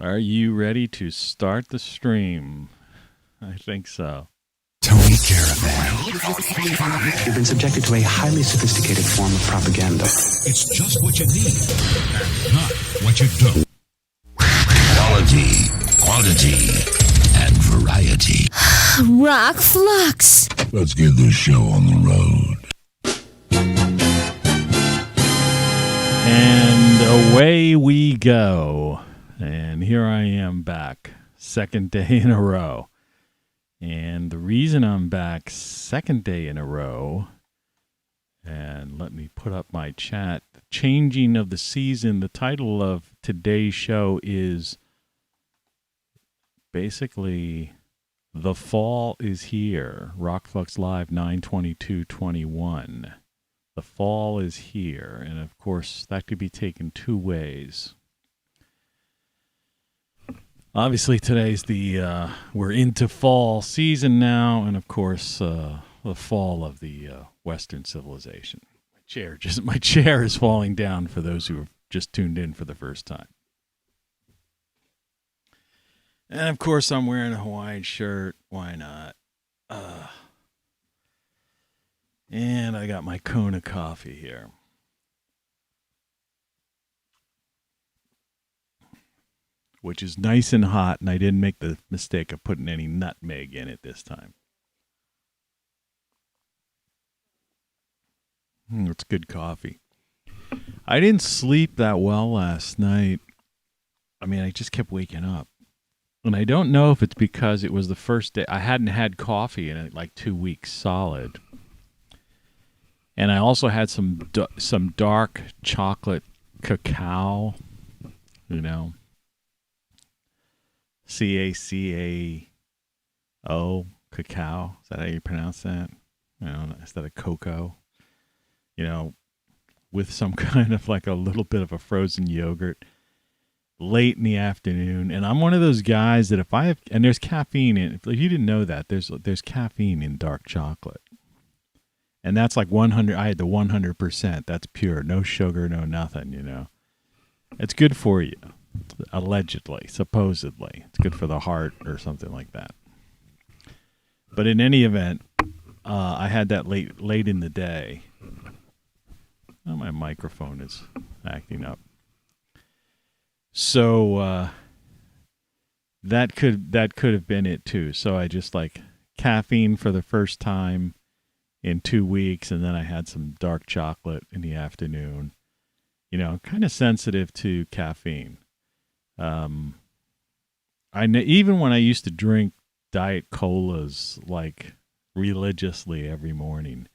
Are you ready to start the stream? I think so. Tony Caravan. You've been subjected to a highly sophisticated form of propaganda. It's just what you need, and not what you don't. Quality, quantity, and variety. ROCKFLUX. Let's get this show on the road. And away we go. And here I am back, second day in a row. And the reason I'm back second day in a row, and let me put up my chat, changing of the season, the title of today's show is basically The Fall is Here, ROCKFLUX Live 9/22/21. The fall is here, and of course that could be taken two ways. Obviously, today's we're into fall season now, and of course, the fall of the Western civilization. My chair is falling down for those who have just tuned in for the first time. And of course, I'm wearing a Hawaiian shirt. Why not? And I got my Kona coffee here. Which is nice and hot, and I didn't make the mistake of putting any nutmeg in it this time. It's good coffee. I didn't sleep that well last night. I mean, I just kept waking up. And I don't know if it's because it was the first day. I hadn't had coffee in like 2 weeks solid. And I also had some dark chocolate cacao, you know. C-A-C-A-O, cacao. Is that how you pronounce that? You know, instead of cocoa. You know, with some kind of like a little bit of a frozen yogurt late in the afternoon. And I'm one of those guys that if I have, and there's caffeine in, if you didn't know that, there's caffeine in dark chocolate. And that's like 100, I had the 100%. That's pure. No sugar, no nothing, you know. It's good for you. Allegedly, supposedly. It's good for the heart or something like that. But in any event, I had that late in the day. Oh, my microphone is acting up. So that could have been it too. So I just like caffeine for the first time in 2 weeks, and then I had some dark chocolate in the afternoon. You know, kind of sensitive to caffeine. Even when I used to drink diet colas like religiously every morning,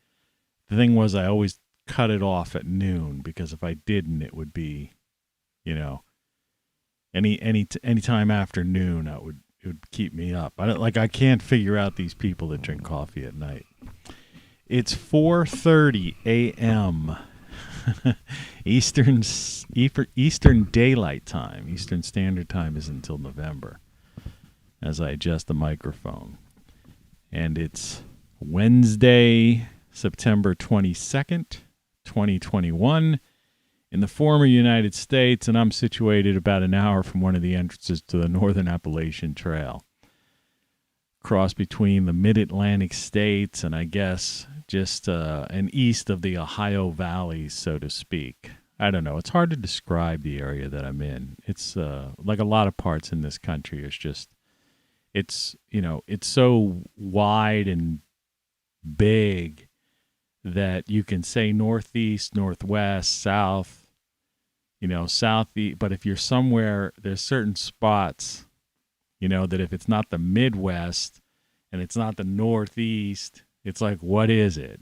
the thing was I always cut it off at noon, because if I didn't, it would be, you know, any time after noon, it would keep me up. I can't figure out these people that drink coffee at night. It's 4:30 a.m. Eastern Daylight Time. Eastern Standard Time is until November, as I adjust the microphone. And it's Wednesday, September 22nd, 2021, in the former United States, and I'm situated about an hour from one of the entrances to the Northern Appalachian Trail. Cross between the mid-Atlantic states and I guess just an east of the Ohio Valley, so to speak. I don't know. It's hard to describe the area that I'm in. It's like a lot of parts in this country. It's so wide and big that you can say northeast, northwest, south, southeast. But if you're somewhere, there's certain spots, that if it's not the Midwest and it's not the Northeast, it's like, what is it?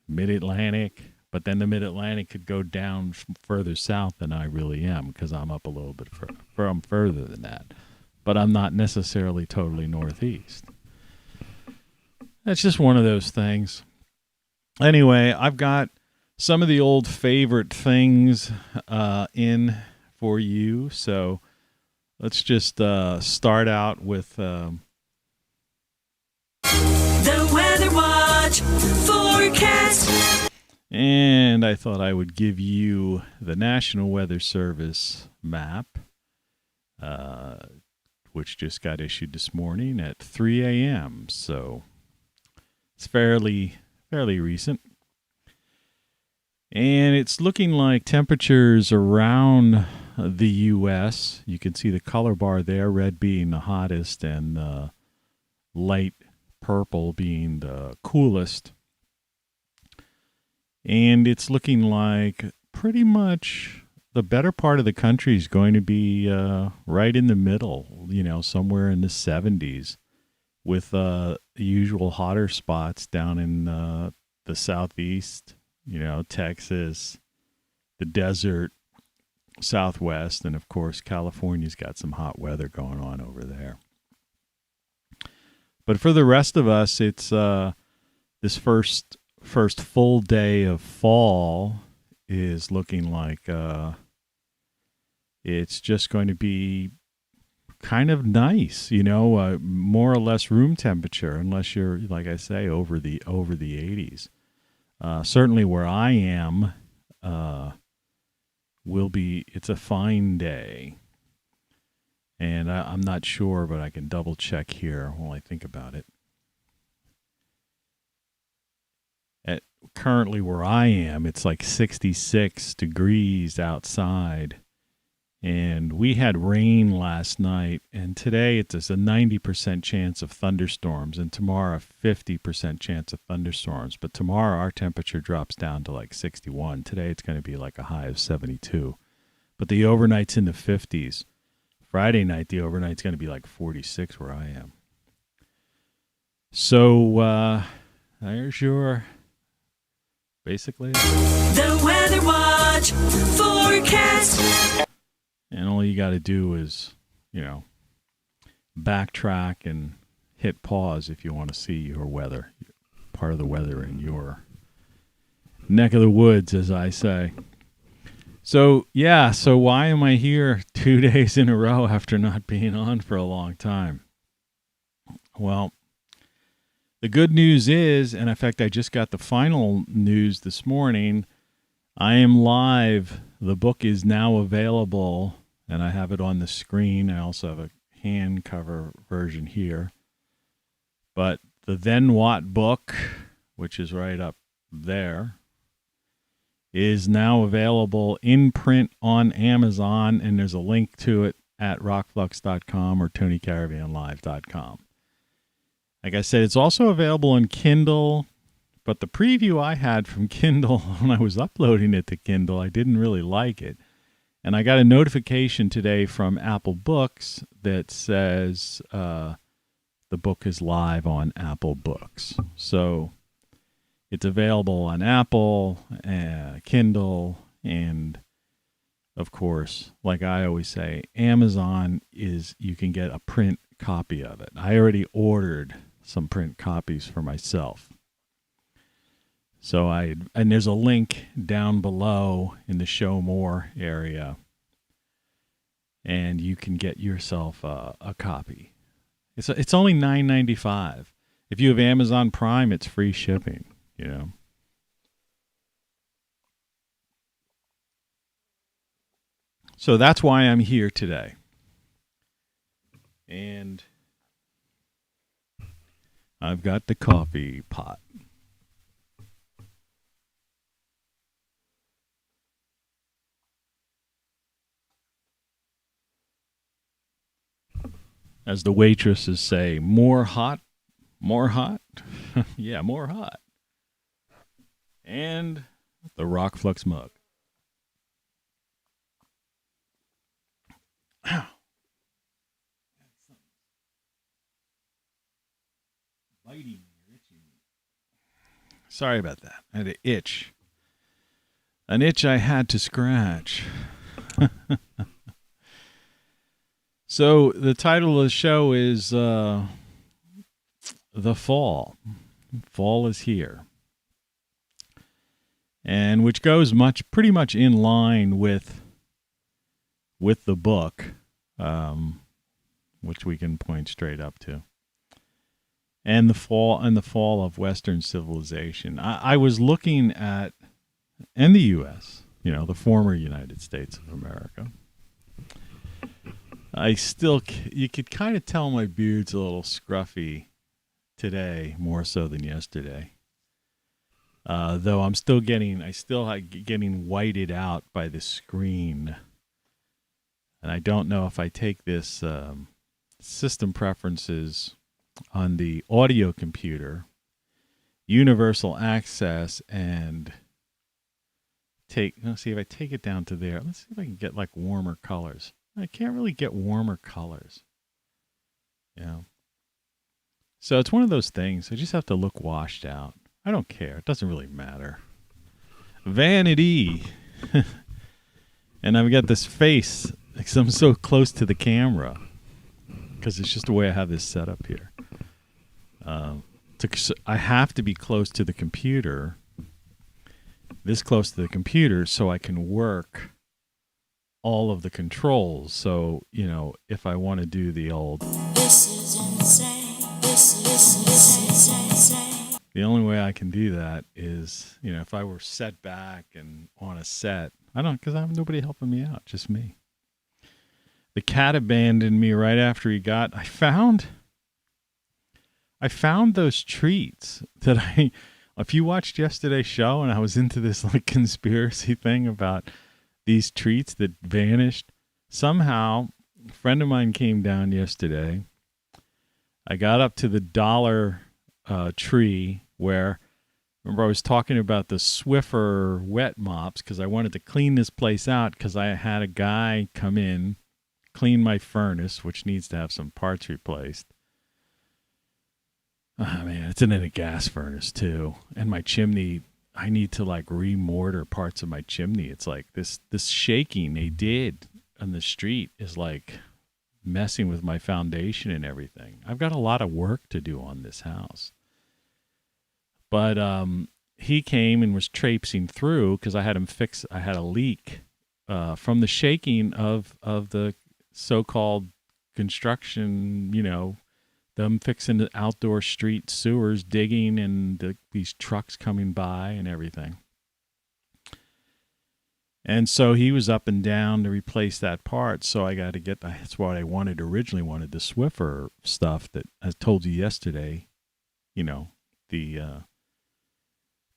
Mid-Atlantic. But then the Mid-Atlantic could go down further south than I really am, because I'm up a little bit further than that. But I'm not necessarily totally Northeast. That's just one of those things. Anyway, I've got some of the old favorite things in for you. So let's just start out with the Weather Watch forecast. And I thought I would give you the National Weather Service map. which just got issued this morning at 3 a.m. So it's fairly recent. And it's looking like temperatures around the U.S. You can see the color bar there, red being the hottest and light purple being the coolest. And it's looking like pretty much the better part of the country is going to be right in the middle, somewhere in the 70s, with the usual hotter spots down in the southeast, Texas, the desert, Southwest, and of course California's got some hot weather going on over there. But for the rest of us, it's this first full day of fall is looking like it's just going to be kind of nice, more or less room temperature, unless you're, like I say, over the 80s. Certainly where I am, it's a fine day. And I'm not sure, but I can double check here while I think about it. Currently where I am, it's like 66 degrees outside. And we had rain last night, and today it's a 90% chance of thunderstorms, and tomorrow a 50% chance of thunderstorms. But tomorrow our temperature drops down to like 61. Today it's going to be like a high of 72. But the overnight's in the 50s. Friday night, the overnight's going to be like 46 where I am. So there's your... basically The Weather Watch forecast. And all you got to do is, backtrack and hit pause if you want to see your weather, part of the weather in your neck of the woods, as I say. So why am I here 2 days in a row after not being on for a long time? Well, the good news is, and in fact, I just got the final news this morning, I am live. The book is now available, and I have it on the screen. I also have a hand cover version here. But the Then What book, which is right up there, is now available in print on Amazon, and there's a link to it at rockflux.com or TonyCaravanLive.com. Like I said, it's also available on Kindle, but the preview I had from Kindle when I was uploading it to Kindle, I didn't really like it. And I got a notification today from Apple Books that says the book is live on Apple Books. So it's available on Apple, Kindle, and of course, like I always say, Amazon you can get a print copy of it. I already ordered some print copies for myself. So and there's a link down below in the Show More area, and you can get yourself a copy. It's only $9.95. If you have Amazon Prime, it's free shipping. So that's why I'm here today, and I've got the coffee pot. As the waitresses say, more hot, more hot. Yeah, more hot. And the ROCKFLUX mug. Ow. Biting me, itching me. Sorry about that. I had an itch. An itch I had to scratch. So the title of the show is The Fall. Fall is here. And which goes pretty much in line with the book, which we can point straight up to. And the fall of Western civilization. I was looking at, and the U.S., the former United States of America. you could kind of tell my beard's a little scruffy today, more so than yesterday. Though I'm still getting whited out by the screen. And I don't know if I take this system preferences on the audio computer, universal access, and see if I take it down to there. Let's see if I can get like warmer colors. I can't really get warmer colors. Yeah. So it's one of those things. I just have to look washed out. I don't care. It doesn't really matter. Vanity. And I've got this face because I'm so close to the camera. Because it's just the way I have this set up here. I have to be close to the computer. This close to the computer so I can work all of the controls. So, if I want to do the old... This is insane. This is insane. The only way I can do that is, if I were set back and on a set, because I have nobody helping me out, just me. The cat abandoned me right after I found those treats that if you watched yesterday's show and I was into this like conspiracy thing about these treats that vanished, somehow a friend of mine came down yesterday. I got up to the dollar tree where, remember I was talking about the Swiffer wet mops because I wanted to clean this place out because I had a guy come in, clean my furnace, which needs to have some parts replaced. Oh, man, it's in a gas furnace too. And my chimney, I need to like remortar parts of my chimney. It's like this shaking they did on the street is like messing with my foundation and everything. I've got a lot of work to do on this house. But he came and was traipsing through because I had a leak from the shaking of the so-called construction, them fixing the outdoor street sewers, digging, and these trucks coming by and everything. And so he was up and down to replace that part. So I got to that's what I originally wanted, the Swiffer stuff that I told you yesterday. The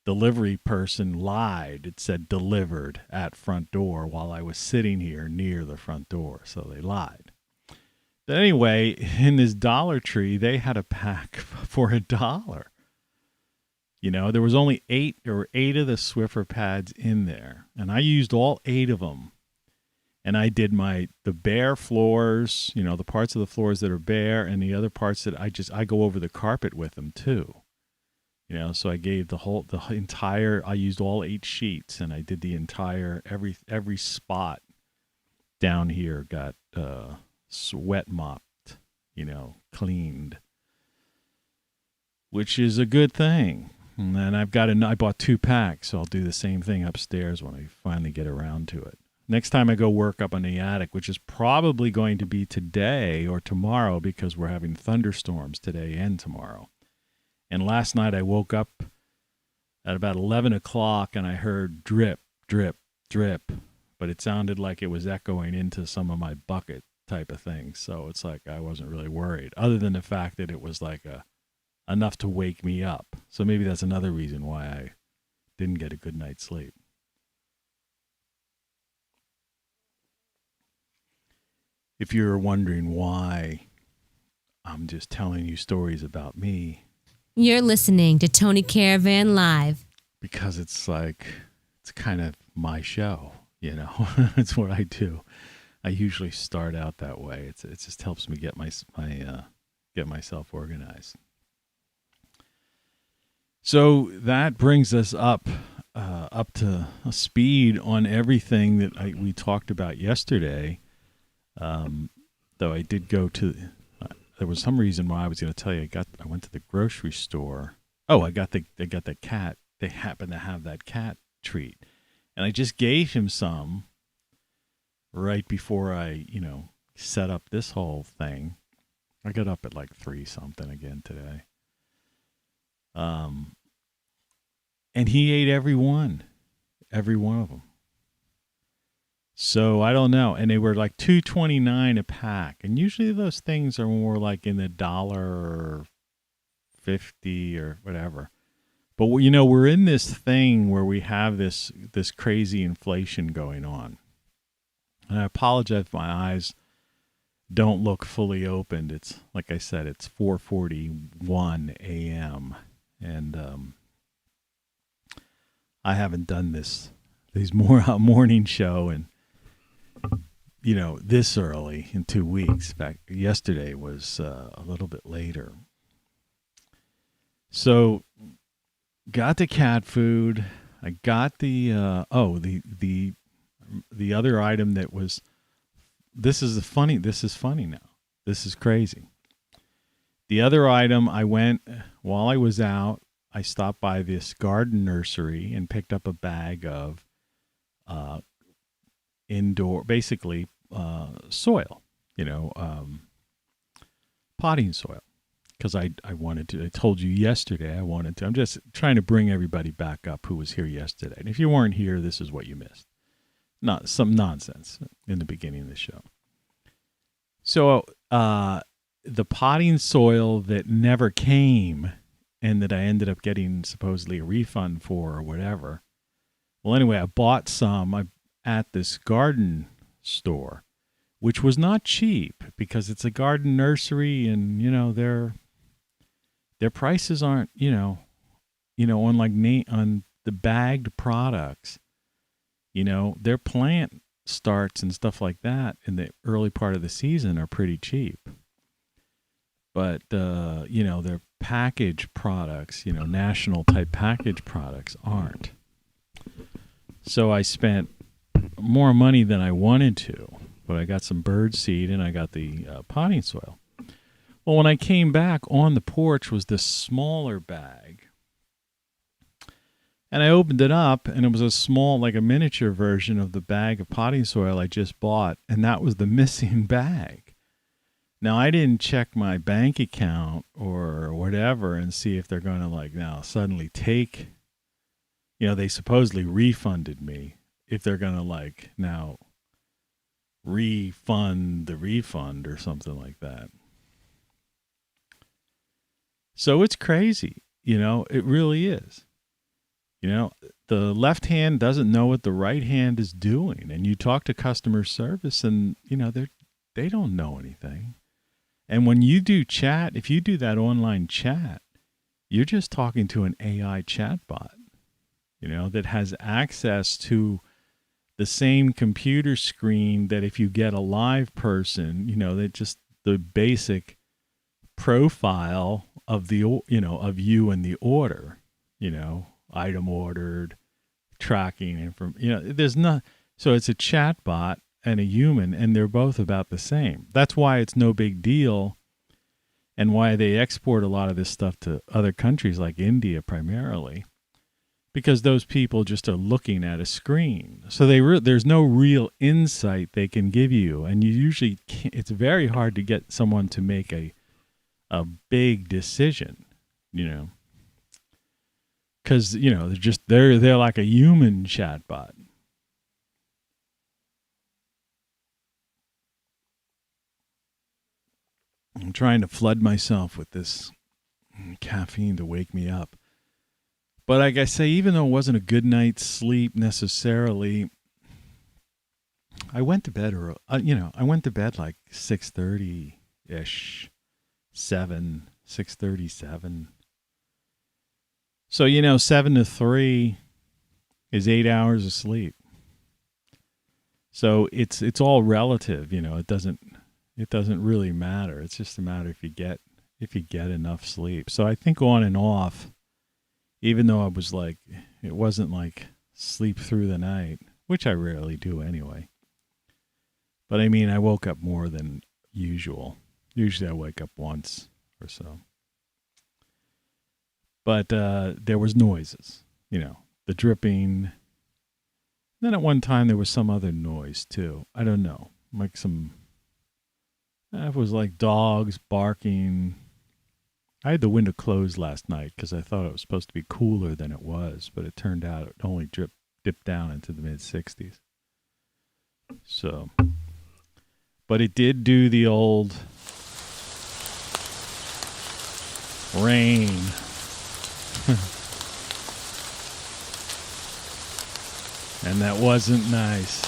delivery person lied. It said delivered at front door while I was sitting here near the front door. So they lied. But anyway, in this Dollar Tree, they had a pack for $1. There was only 8 of the Swiffer pads in there, and I used all 8 of them. And I did the bare floors, the parts of the floors that are bare, and the other parts that I go over the carpet with them too. So I gave I used all 8 sheets, and I did the entire every spot down here got sweat mopped, cleaned, which is a good thing. And then I bought 2 packs, so I'll do the same thing upstairs when I finally get around to it. Next time I go work up in the attic, which is probably going to be today or tomorrow because we're having thunderstorms today and tomorrow. And last night I woke up at about 11 o'clock and I heard drip, drip, drip, but it sounded like it was echoing into some of my bucket type of thing. So it's like I wasn't really worried, other than the fact that it was like enough to wake me up. So maybe that's another reason why I didn't get a good night's sleep. If you're wondering why I'm just telling you stories about me, you're listening to Tony Caravan Live. Because it's kind of my show, It's what I do. I usually start out that way. It just helps me get get myself organized. So that brings us up to speed on everything that we talked about yesterday. Though I did go to. There was some reason why I was going to tell you. I went to the grocery store. Oh, I got the cat. They happen to have that cat treat, and I just gave him some right before I, set up this whole thing. I got up at like 3 something again today. And he ate every one of them. So I don't know. And they were like $2.29 a pack. And usually those things are more like in the $1.50 or whatever. But we're in this thing where we have this crazy inflation going on. And I apologize if my eyes don't look fully opened. It's like I said, it's 4:41 a.m. and I haven't done these morning show and this early in 2 weeks. In fact, yesterday was a little bit later. So got the cat food. I got the other item that was. This is funny now. This is crazy. The other item, I went while I was out. I stopped by this garden nursery and picked up a bag of indoor, basically soil. Potting soil. Because I wanted to. I told you yesterday I wanted to. I'm just trying to bring everybody back up who was here yesterday. And if you weren't here, this is what you missed. Not some nonsense in the beginning of the show. So the potting soil that never came and that I ended up getting supposedly a refund for or whatever. Well, anyway, I bought some at this garden store, which was not cheap because it's a garden nursery and, their prices aren't, on on the bagged products. Their plant starts and stuff like that in the early part of the season are pretty cheap. But, their package products, national type package products aren't. So I spent more money than I wanted to, but I got some bird seed and I got the potting soil. Well, when I came back, on the porch was this smaller bag. And I opened it up, and it was a small, like a miniature version of the bag of potting soil I just bought, and that was the missing bag. Now, I didn't check my bank account or whatever and see if they're going to, now suddenly take, they supposedly refunded me. If they're going to, now refund the refund or something like that. So it's crazy, it really is. The left hand doesn't know what the right hand is doing. And you talk to customer service and, they don't know anything. And when you do chat, if you do that online chat, you're just talking to an AI chatbot, that has access to the same computer screen that if you get a live person, that just the basic profile of the, of you and the order, item ordered, tracking, and from there's not. So it's a chatbot and a human, and they're both about the same. That's why it's no big deal, and why they export a lot of this stuff to other countries like India primarily, because those people just are looking at a screen. So there's no real insight they can give you, and you usually can't, it's very hard to get someone to make a big decision, because they're like a human chatbot. I'm trying to flood myself with this caffeine to wake me up. But like I say, even though it wasn't a good night's sleep necessarily, I went to bed I went to bed like 6:30-ish, 6:37. So, 7 to 3 is 8 hours of sleep. So it's all relative, it doesn't really matter. It's just a matter if you get enough sleep. So I think on and off, even though I was it wasn't like sleep through the night, which I rarely do anyway. But I mean, I woke up more than usual. Usually I wake up once or so. But there was noises, the dripping. Then at one time there was some other noise too. I don't know, like it was like dogs barking. I had the window closed last night because I thought it was supposed to be cooler than it was, but it turned out it only dipped down into the mid-60s. So, but it did do the old rain. And that wasn't nice.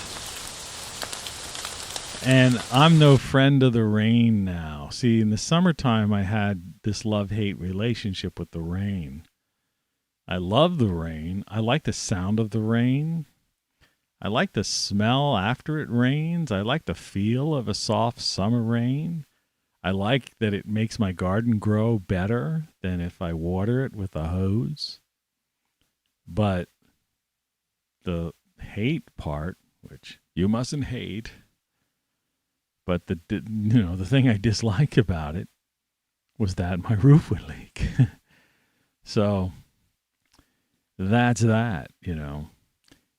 And I'm no friend of the rain now. See, in the summertime, I had this love-hate relationship with the rain. I love the rain. I like the sound of the rain. I like the smell after it rains. I like the feel of a soft summer rain. I like that it makes my garden grow better than if I water it with a hose. But the hate part, which you mustn't hate, but the thing I disliked about it was that my roof would leak. So that's that,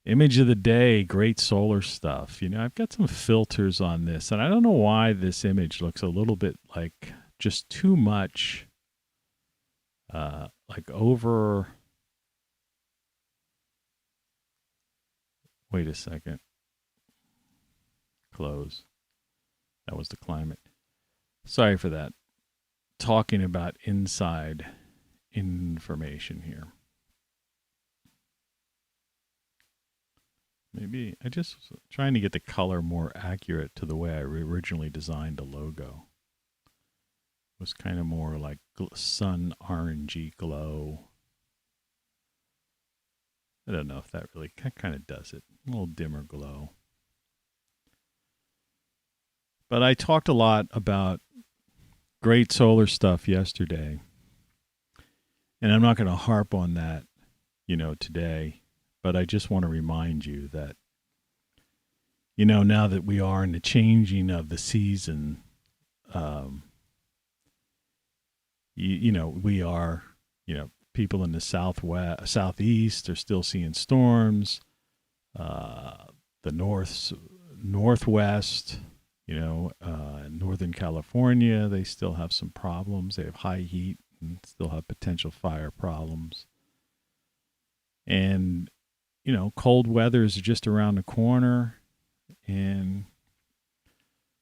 Image of the day, great solar stuff. I've got some filters on this, and I don't know why this image looks a little bit like just too much, like over. Wait a second. Close. That was the climate. Sorry for that. Talking about inside information here. Maybe I just was trying to get the color more accurate to the way I originally designed the logo. It was kind of more like sun orangey glow. I don't know if that really kind of does it. A little dimmer glow. But I talked a lot about great solar stuff yesterday. And I'm not going to harp on that, today. But I just want to remind you that, now that we are in the changing of the season, we are, people in the southeast are still seeing storms. The northwest, Northern California, they still have some problems. They have high heat and still have potential fire problems. And cold weather is just around the corner. And,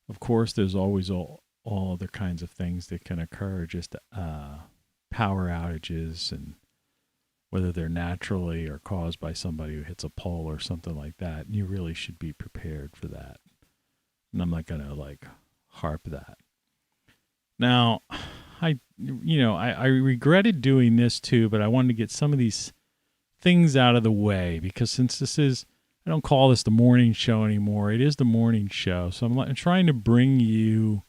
of course, there's always all other kinds of things that can occur, just power outages, and whether they're naturally or caused by somebody who hits a pole or something like that. And you really should be prepared for that. And I'm not going to, harp that. Now, I regretted doing this, too, but I wanted to get some of these things out of the way, because since this is, I don't call this the morning show anymore. It is the morning show. So I'm trying to bring you,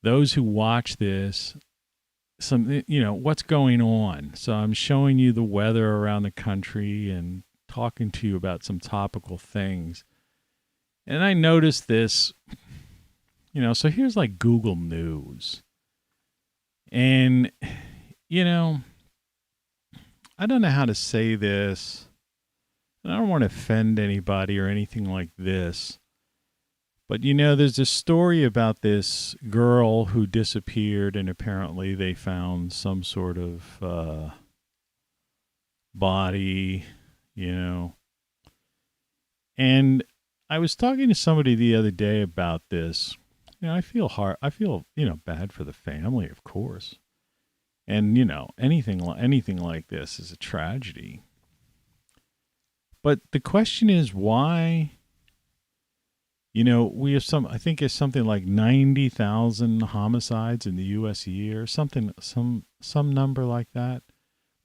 those who watch this, some, what's going on. So I'm showing you the weather around the country and talking to you about some topical things. And I noticed this, so here's like Google News. And, I don't know how to say this, and I don't want to offend anybody or anything like this, but there's a story about this girl who disappeared, and apparently they found some sort of body, and I was talking to somebody the other day about this. I feel bad for the family, of course. And, anything like this is a tragedy. But the question is why, we have I think it's something like 90,000 homicides in the U.S. a year, some number like that.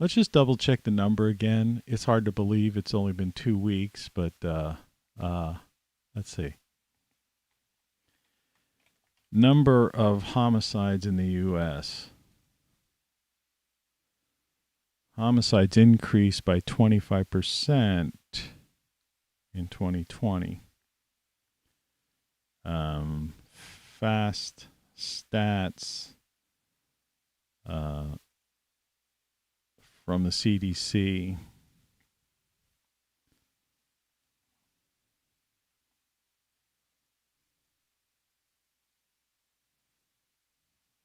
Let's just double check the number again. It's hard to believe it's only been 2 weeks, but let's see. Number of homicides in the U.S. Homicides increased by 25% in 2020. Fast stats from the CDC.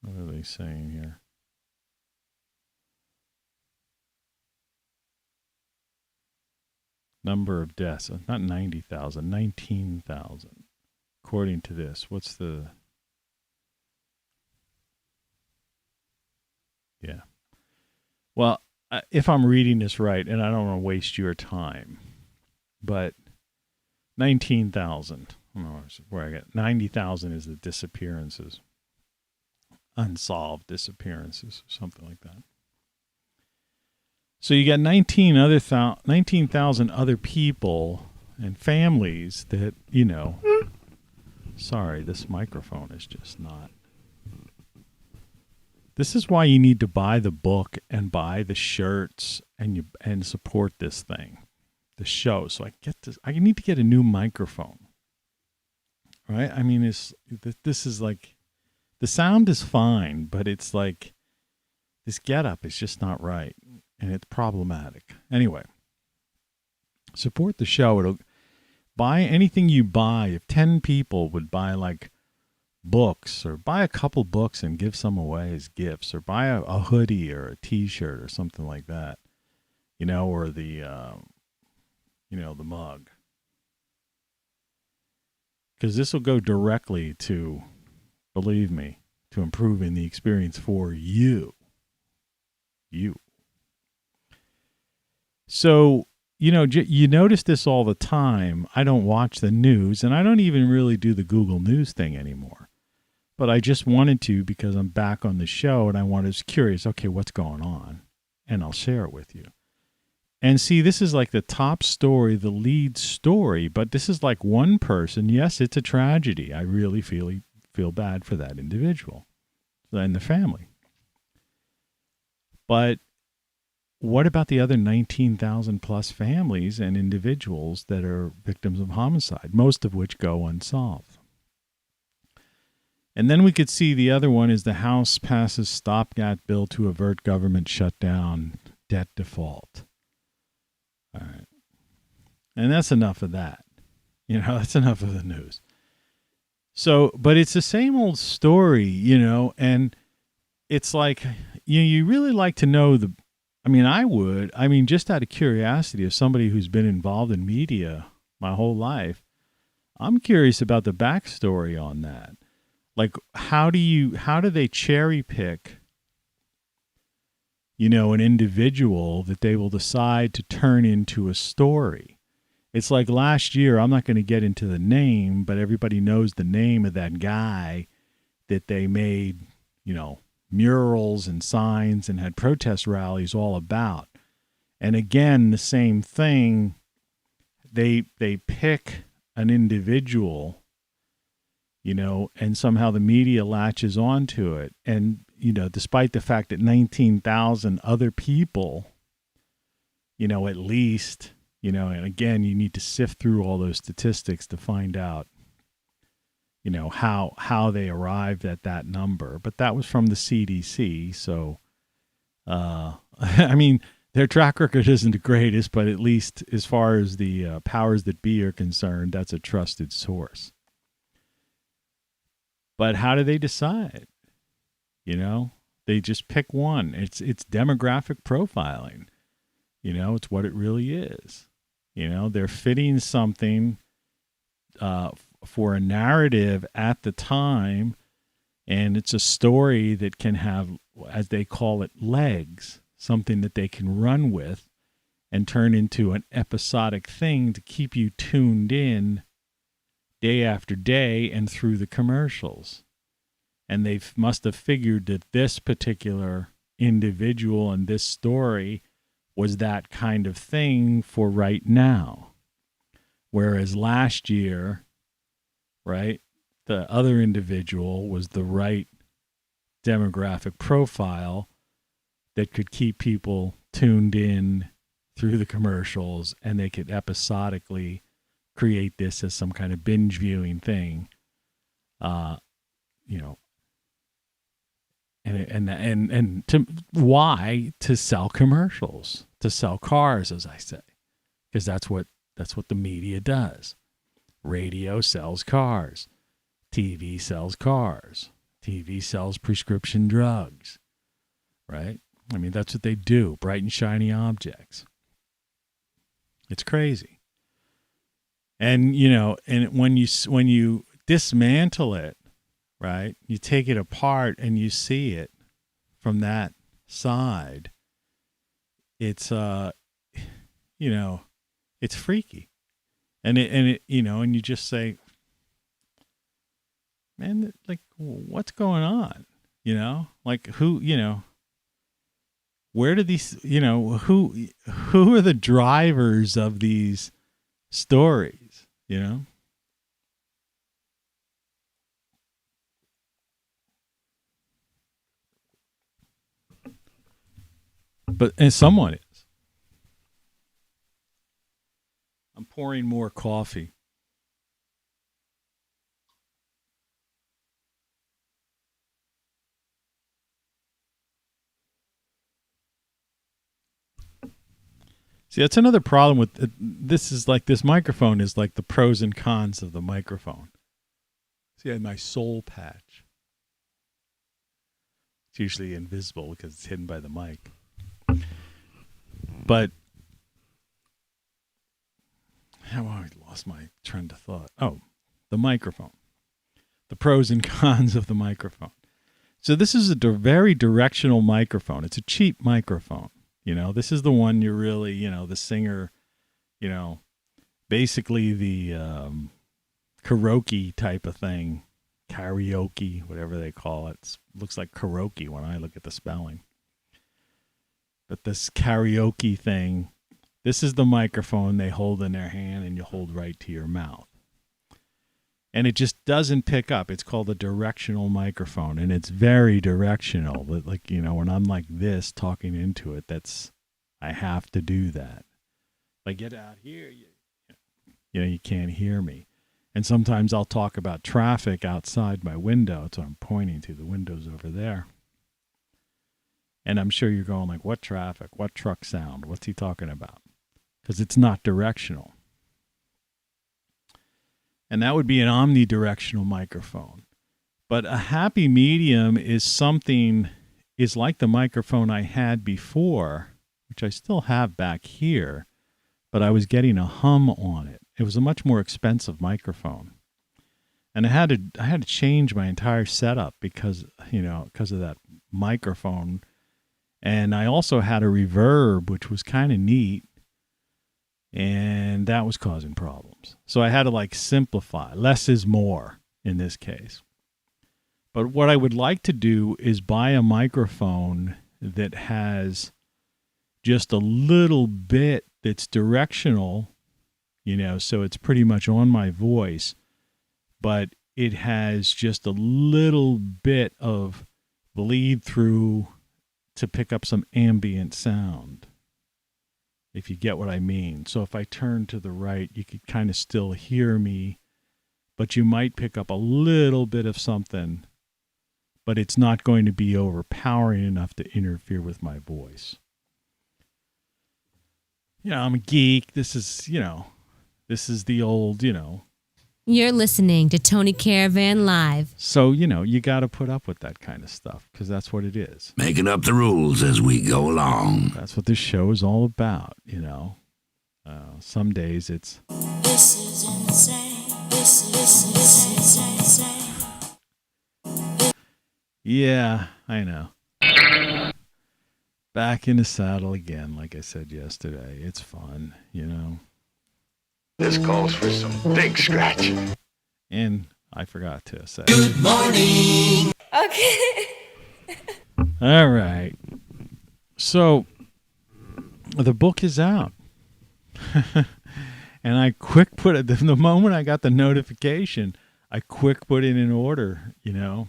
What are they saying here? number of deaths. Not 90,000, 19,000. According to this, what's the... Yeah. Well, if I'm reading this right, and I don't want to waste your time, but 19,000. I don't know where I got 90,000 is the disappearances, unsolved disappearances, or something like that. So you got 19,000 other people and families that, you know. Sorry, this microphone is just not. This is why you need to buy the book and buy the shirts and support this thing, the show. So I get this. I need to get a new microphone, right? I mean, this is like, the sound is fine, but it's like this getup is just not right, and it's problematic. Anyway, support the show. It'll buy anything you buy. If 10 people would buy like books, or buy a couple books and give some away as gifts, or buy a hoodie or a t-shirt or something like that, you know, or the the mug, because this will go directly to, believe me, to improving the experience for you. So, you know, you notice this all the time. I don't watch the news, and I don't even really do the Google News thing anymore. But I just wanted to, because I'm back on the show and I was curious, okay, what's going on? And I'll share it with you. And see, this is like the top story, the lead story, but this is like one person. Yes, it's a tragedy. I really feel bad for that individual and the family. But what about the other 19,000 plus families and individuals that are victims of homicide, most of which go unsolved? And then we could see the other one is the House passes stopgap bill to avert government shutdown, debt default. All right. And that's enough of that. You know, that's enough of the news. So, but it's the same old story, you know, and it's like, you really like to know I would, just out of curiosity, as somebody who's been involved in media my whole life, I'm curious about the backstory on that. Like, how do they cherry pick, you know, an individual that they will decide to turn into a story? It's like last year, I'm not going to get into the name, but everybody knows the name of that guy that they made, you know, murals and signs and had protest rallies all about. And again, the same thing. They pick an individual, you know, and somehow the media latches onto it. And, you know, despite the fact that 19,000 other people, you know, at least, you know, and again, you need to sift through all those statistics to find out, you know, how they arrived at that number. But that was from the CDC. So, their track record isn't the greatest, but at least as far as the powers that be are concerned, that's a trusted source. But how do they decide? You know, they just pick one. It's demographic profiling. You know, it's what it really is. You know, they're fitting something for a narrative at the time, and it's a story that can have, as they call it, legs, something that they can run with and turn into an episodic thing to keep you tuned in day after day and through the commercials. And they must have figured that this particular individual and this story was that kind of thing for right now. Whereas last year, right, the other individual was the right demographic profile that could keep people tuned in through the commercials, and they could episodically create this as some kind of binge viewing thing, you know, and to sell commercials, to sell cars, as I say, because that's what the media does. Radio sells cars, TV sells cars, TV sells prescription drugs, right? I mean, that's what they do, bright and shiny objects. It's crazy. And, you know, and when you dismantle it, right, you take it apart and you see it from that side, it's, you know, it's freaky. And it, you know, and you just say, man, like, what's going on? You know, like who, you know, where do these, you know, who are the drivers of these stories, you know? And someone is. I'm pouring more coffee. See, that's another problem with this. Is like this microphone is like the pros and cons of the microphone. See, I had my soul patch. It's usually invisible because it's hidden by the mic. But I lost my train of thought. Oh, the microphone. The pros and cons of the microphone. So this is a very directional microphone. It's a cheap microphone. You know, this is the one you're really, you know, the singer, you know, basically the karaoke type of thing. Karaoke, whatever they call it. It looks like karaoke when I look at the spelling. But this karaoke thing, this is the microphone they hold in their hand and you hold right to your mouth. And it just doesn't pick up. It's called a directional microphone, and it's very directional. Like, you know, when I'm like this talking into it, I have to do that. If I get out here, you know, you can't hear me. And sometimes I'll talk about traffic outside my window, so I'm pointing to the windows over there. And I'm sure you're going like, what traffic? What truck sound? What's he talking about? Because it's not directional. And that would be an omnidirectional microphone. But a happy medium is like the microphone I had before, which I still have back here, but I was getting a hum on it. It was a much more expensive microphone. And I had to change my entire setup because of that microphone. And I also had a reverb, which was kind of neat. And that was causing problems. So I had to like simplify. Less is more in this case. But what I would like to do is buy a microphone that has just a little bit that's directional, you know, so it's pretty much on my voice, but it has just a little bit of bleed through to pick up some ambient sound. If you get what I mean. So if I turn to the right, you could kind of still hear me, but you might pick up a little bit of something, but it's not going to be overpowering enough to interfere with my voice. You know, I'm a geek. This is the old, you know. You're listening to Tony Caravan Live. So, you know, you got to put up with that kind of stuff because that's what it is. Making up the rules as we go along. That's what this show is all about, you know. Some days it's... This is insane. This is insane. Yeah, I know. Back in the saddle again, like I said yesterday. It's fun, you know. This calls for some big scratching. And I forgot to say. Good morning. Okay. All right. So, the book is out. And I quick put it, the moment I got the notification, I quick put it in order, you know.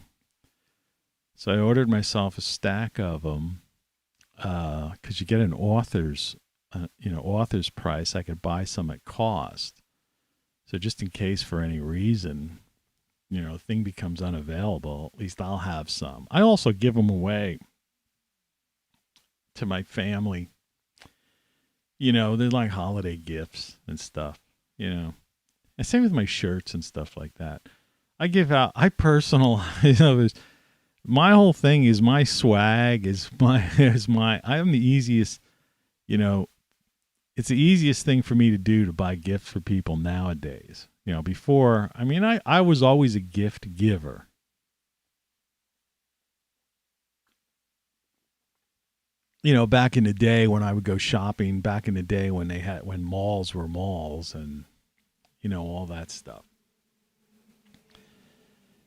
So I ordered myself a stack of them because you get an author's price. I could buy some at cost. So just in case for any reason, you know, the thing becomes unavailable, at least I'll have some. I also give them away to my family. You know, they're like holiday gifts and stuff, you know. And same with my shirts and stuff like that. I personalize, you know, my whole thing is my swag I am the easiest, you know, it's the easiest thing for me to do to buy gifts for people nowadays. You know, before, I mean, I was always a gift giver. You know, back in the day when I would go shopping, back in the day when when malls were malls and, you know, all that stuff.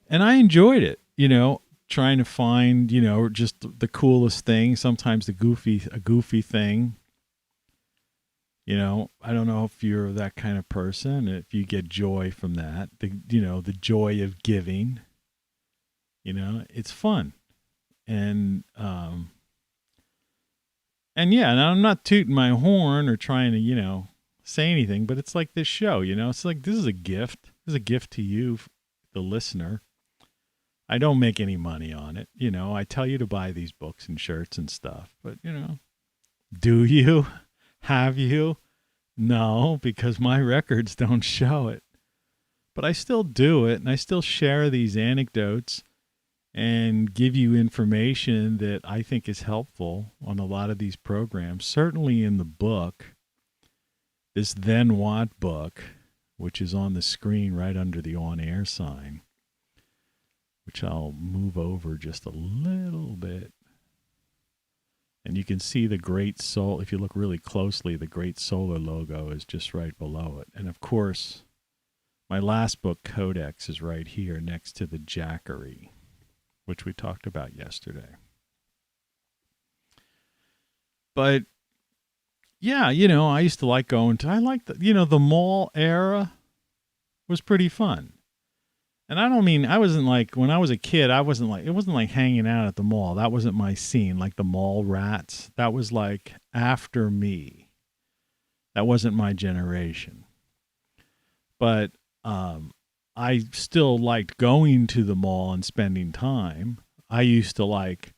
And I enjoyed it, you know, trying to find, you know, just the coolest thing, sometimes a goofy thing. You know, I don't know if you're that kind of person, if you get joy from that, the joy of giving. You know, it's fun. And yeah, and I'm not tooting my horn or trying to, you know, say anything, but it's like this show, you know, it's like this is a gift. This is a gift to you, the listener. I don't make any money on it. You know, I tell you to buy these books and shirts and stuff, but, you know, do you? Have you? No, because my records don't show it. But I still do it, and I still share these anecdotes and give you information that I think is helpful on a lot of these programs. Certainly in the book, this Then What book, which is on the screen right under the on-air sign, which I'll move over just a little bit. And you can see the Great Soul. If you look really closely, the Great Solar logo is just right below it. And of course, my last book, Codex, is right here next to the Jackery, which we talked about yesterday. But yeah, you know, I used to like going to, I like the, you know, the mall era was pretty fun. And I don't mean, I wasn't like, when I was a kid, it wasn't like hanging out at the mall. That wasn't my scene, like the mall rats. That was like after me. That wasn't my generation. But I still liked going to the mall and spending time. I used to like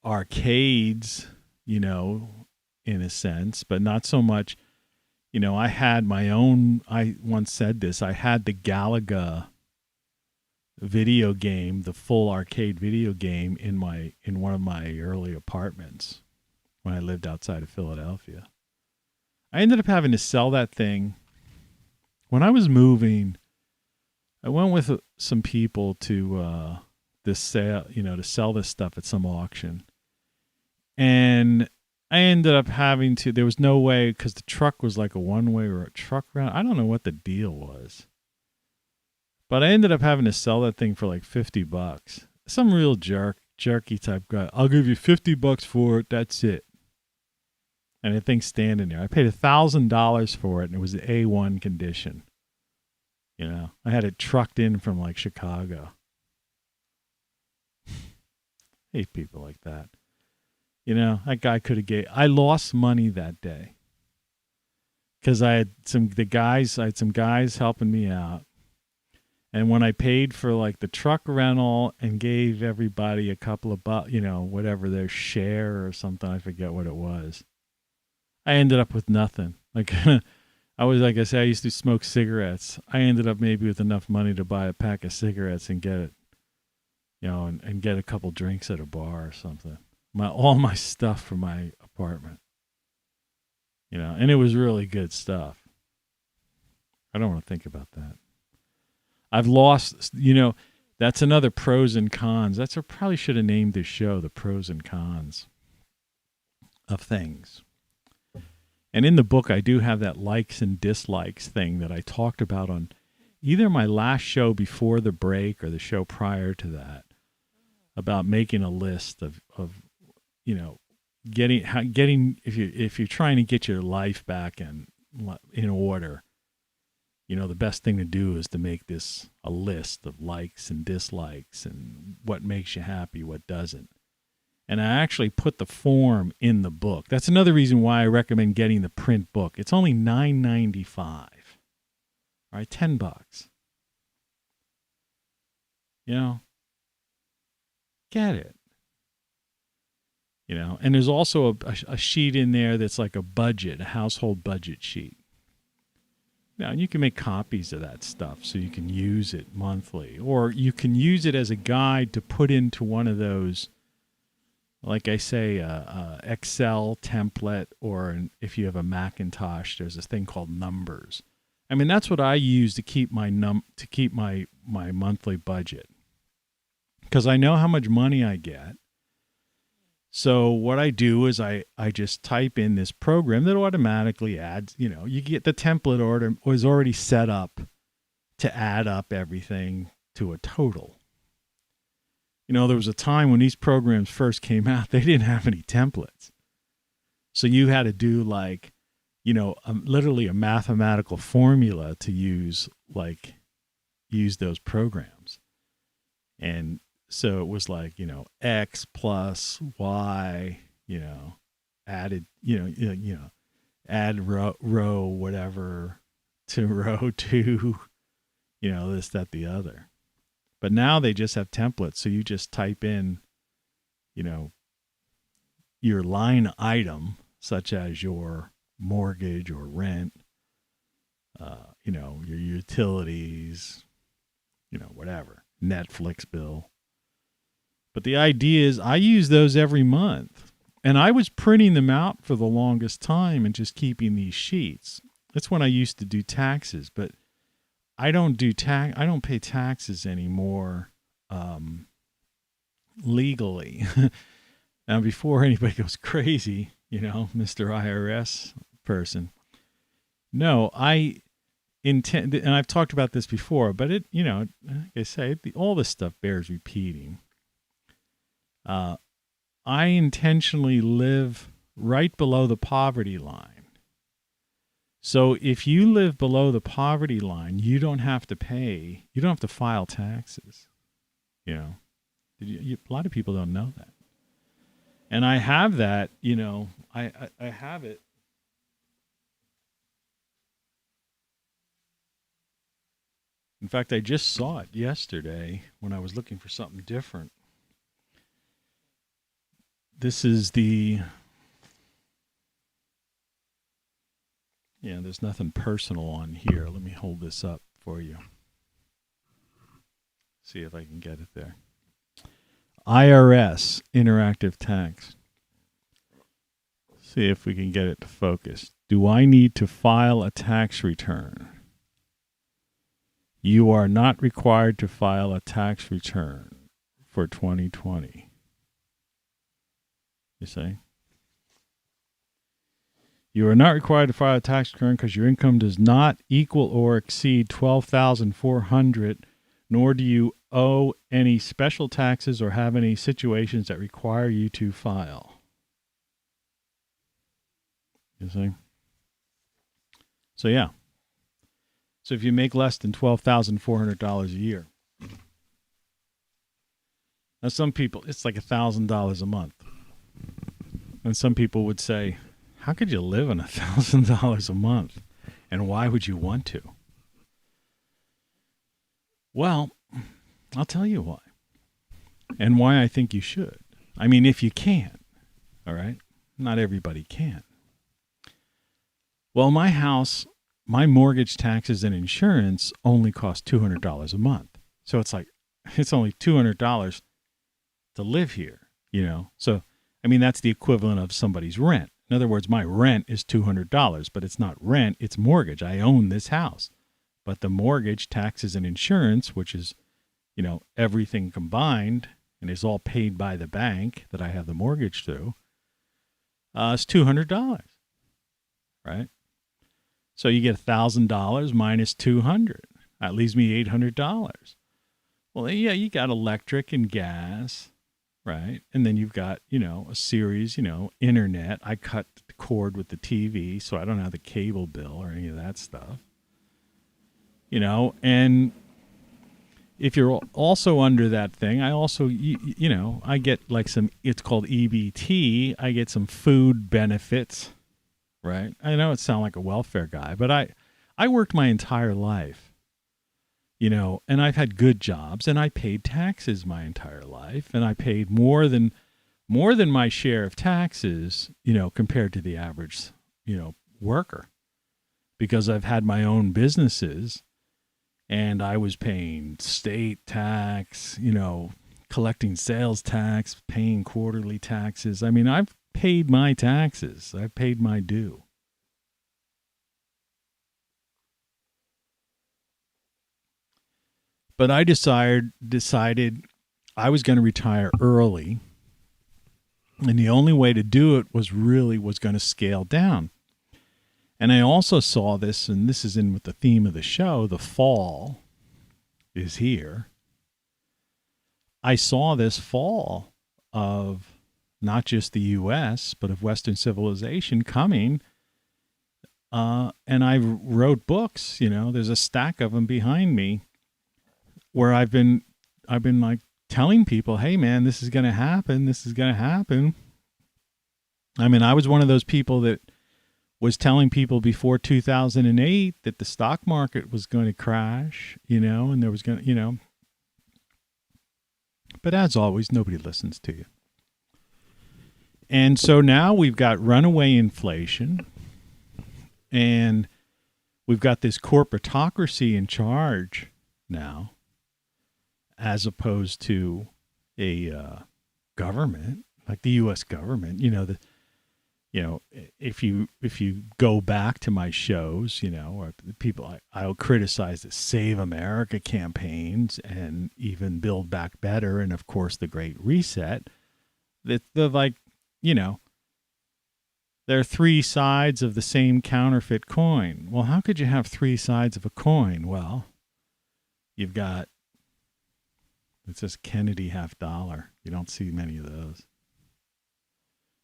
arcades, you know, in a sense, but not so much. You know, I had my own, I once said this, I had the Galaga video game, the full arcade video game in one of my early apartments when I lived outside of Philadelphia. I ended up having to sell that thing. When I was moving, I went with some people to this sale, you know, to sell this stuff at some auction. And I ended up having to, there was no way, because the truck was like a one-way or a truck route. I don't know what the deal was. But I ended up having to sell that thing for like $50. Some real jerky type guy. I'll give you $50 for it. That's it. And the thing's standing there. I paid $1,000 for it, and it was A1 condition. You know, I had it trucked in from like Chicago. Hate people like that. You know, that guy could have I lost money that day because I had some guys helping me out. And when I paid for like the truck rental and gave everybody a couple of you know, whatever their share or something, I forget what it was, I ended up with nothing. Like I was, like I said, I used to smoke cigarettes. I ended up maybe with enough money to buy a pack of cigarettes and get it, you know, and get a couple drinks at a bar or something. All my stuff from my apartment, you know, and it was really good stuff. I don't want to think about that. I've lost, you know, that's another pros and cons. That's what probably should have named this show, the pros and cons of things. And in the book, I do have that likes and dislikes thing that I talked about on either my last show before the break or the show prior to that, about making a list of you know, getting if you're trying to get your life back in order. You know, the best thing to do is to make a list of likes and dislikes and what makes you happy, what doesn't. And I actually put the form in the book. That's another reason why I recommend getting the print book. It's only $9.95. All right, $10. You know, get it. You know, and there's also a sheet in there that's like a budget, a household budget sheet. Now, you can make copies of that stuff so you can use it monthly, or you can use it as a guide to put into one of those like I say, Excel template, or if you have a Macintosh, there's this thing called Numbers. I mean, that's what I use to keep my my monthly budget, because I know how much money I get. So what I do is I just type in this program that automatically adds, you get the template order was already set up to add up everything to a total. There was a time when these programs first came out, they didn't have any templates. So you had to do literally a mathematical formula to use those programs. And so it was X plus Y, added, add row whatever to row 2, this, that, the other. But now they just have templates. So you just type in, your line item, such as your mortgage or rent, your utilities, whatever, Netflix bill. But the idea is I use those every month. And I was printing them out for the longest time and just keeping these sheets. That's when I used to do taxes, but I don't pay taxes anymore legally. Now, before anybody goes crazy, Mr. IRS person. No, I intend, and I've talked about this before, but it, like I say, all this stuff bears repeating. I intentionally live right below the poverty line. So if you live below the poverty line, you don't have to file taxes. A lot of people don't know that. And I have that, I have it. In fact, I just saw it yesterday when I was looking for something different. This is there's nothing personal on here. Let me hold this up for you. See if I can get it there. IRS, interactive tax. See if we can get it to focus. Do I need to file a tax return? You are not required to file a tax return for 2020. You see? You are not required to file a tax return because your income does not equal or exceed $12,400, nor do you owe any special taxes or have any situations that require you to file. You see? So, yeah. So if you make less than $12,400 a year, now some people, it's like $1,000 a month. And some people would say, how could you live on $1,000 a month? And why would you want to? Well, I'll tell you why. And why I think you should. I mean, if you can, all right? Not everybody can. Well, my house, my mortgage, taxes, and insurance only cost $200 a month. So it's only $200 to live here, So, I mean, that's the equivalent of somebody's rent. In other words, my rent is $200, but it's not rent, it's mortgage. I own this house. But the mortgage, taxes, and insurance, which is, everything combined, and is all paid by the bank that I have the mortgage through, is $200, right? So you get $1,000 minus $200. That leaves me $800. Well, yeah, you got electric and gas, right? And then you've got, a series, internet. I cut the cord with the TV, so I don't have the cable bill or any of that stuff. And if you're also under that thing, I also, I get it's called EBT. I get some food benefits, right? I know it sounds like a welfare guy, but I worked my entire life, and I've had good jobs, and I paid taxes my entire life, and I paid more than my share of taxes, compared to the average, worker, because I've had my own businesses. And I was paying state tax, collecting sales tax, paying quarterly taxes. I mean, I've paid my taxes. I've paid my due. But I decided I was going to retire early. And the only way to do it was going to scale down. And I also saw this, and this is in with the theme of the show, the fall is here. I saw this fall of not just the U.S., but of Western civilization coming. And I wrote books, there's a stack of them behind me where I've been like telling people, hey man, this is going to happen. This is going to happen. I mean, I was one of those people that was telling people before 2008 that the stock market was going to crash, and there was going to, but as always, nobody listens to you. And so now we've got runaway inflation, and we've got this corporatocracy in charge now, as opposed to a government like the U.S. government. If you go back to my shows, or people, I'll criticize the Save America campaigns and even Build Back Better, and of course the Great Reset. They're like, there are three sides of the same counterfeit coin. Well, how could you have three sides of a coin? Well, you've got, it says Kennedy $50. You don't see many of those.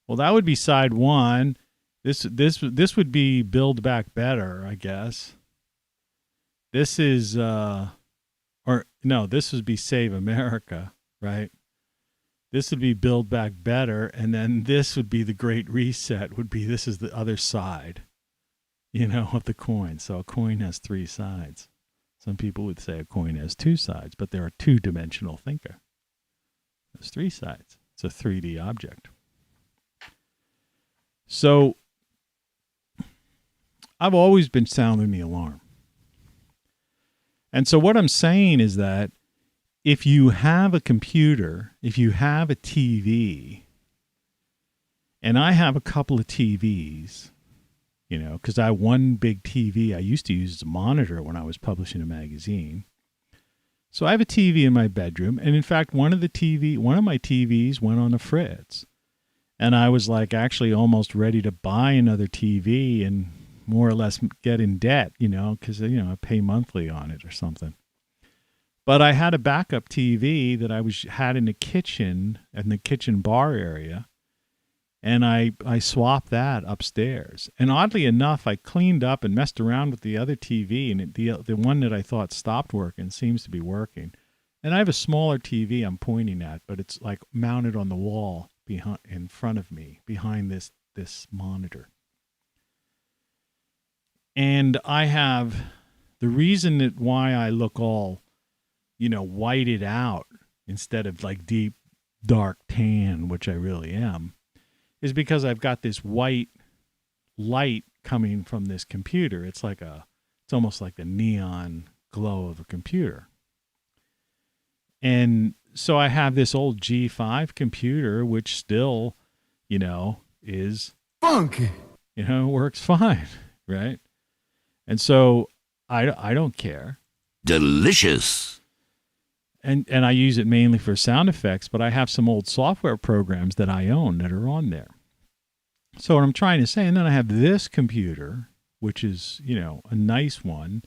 Well, that would be side one. This would be Build Back Better, I guess. This is this would be Save America, right? This would be Build Back Better, and then this would be the Great Reset. This is the other side, of the coin. So a coin has three sides. Some people would say a coin has two sides, but they're a two-dimensional thinker. There's three sides. It's a 3D object. So I've always been sounding the alarm. And so what I'm saying is that if you have a computer, if you have a TV, and I have a couple of TVs, because I have one big TV I used to use as a monitor when I was publishing a magazine. So I have a TV in my bedroom, and in fact, one of my TVs went on a fritz. And I was like actually almost ready to buy another TV and more or less get in debt, because, I pay monthly on it or something. But I had a backup TV that I had in the kitchen bar area. And I swapped that upstairs. And oddly enough, I cleaned up and messed around with the other TV. And the one that I thought stopped working seems to be working. And I have a smaller TV I'm pointing at, but it's like mounted on the wall in front of me, behind this monitor. And I have the reason that why I look all, whited out instead of like deep, dark tan, which I really am, is because I've got this white light coming from this computer. It's almost like the neon glow of a computer. And so I have this old G5 computer, which still, is funky. Works fine, right? And so I don't care. Delicious. And I use it mainly for sound effects, but I have some old software programs that I own that are on there. So what I'm trying to say, and then I have this computer, which is, a nice one,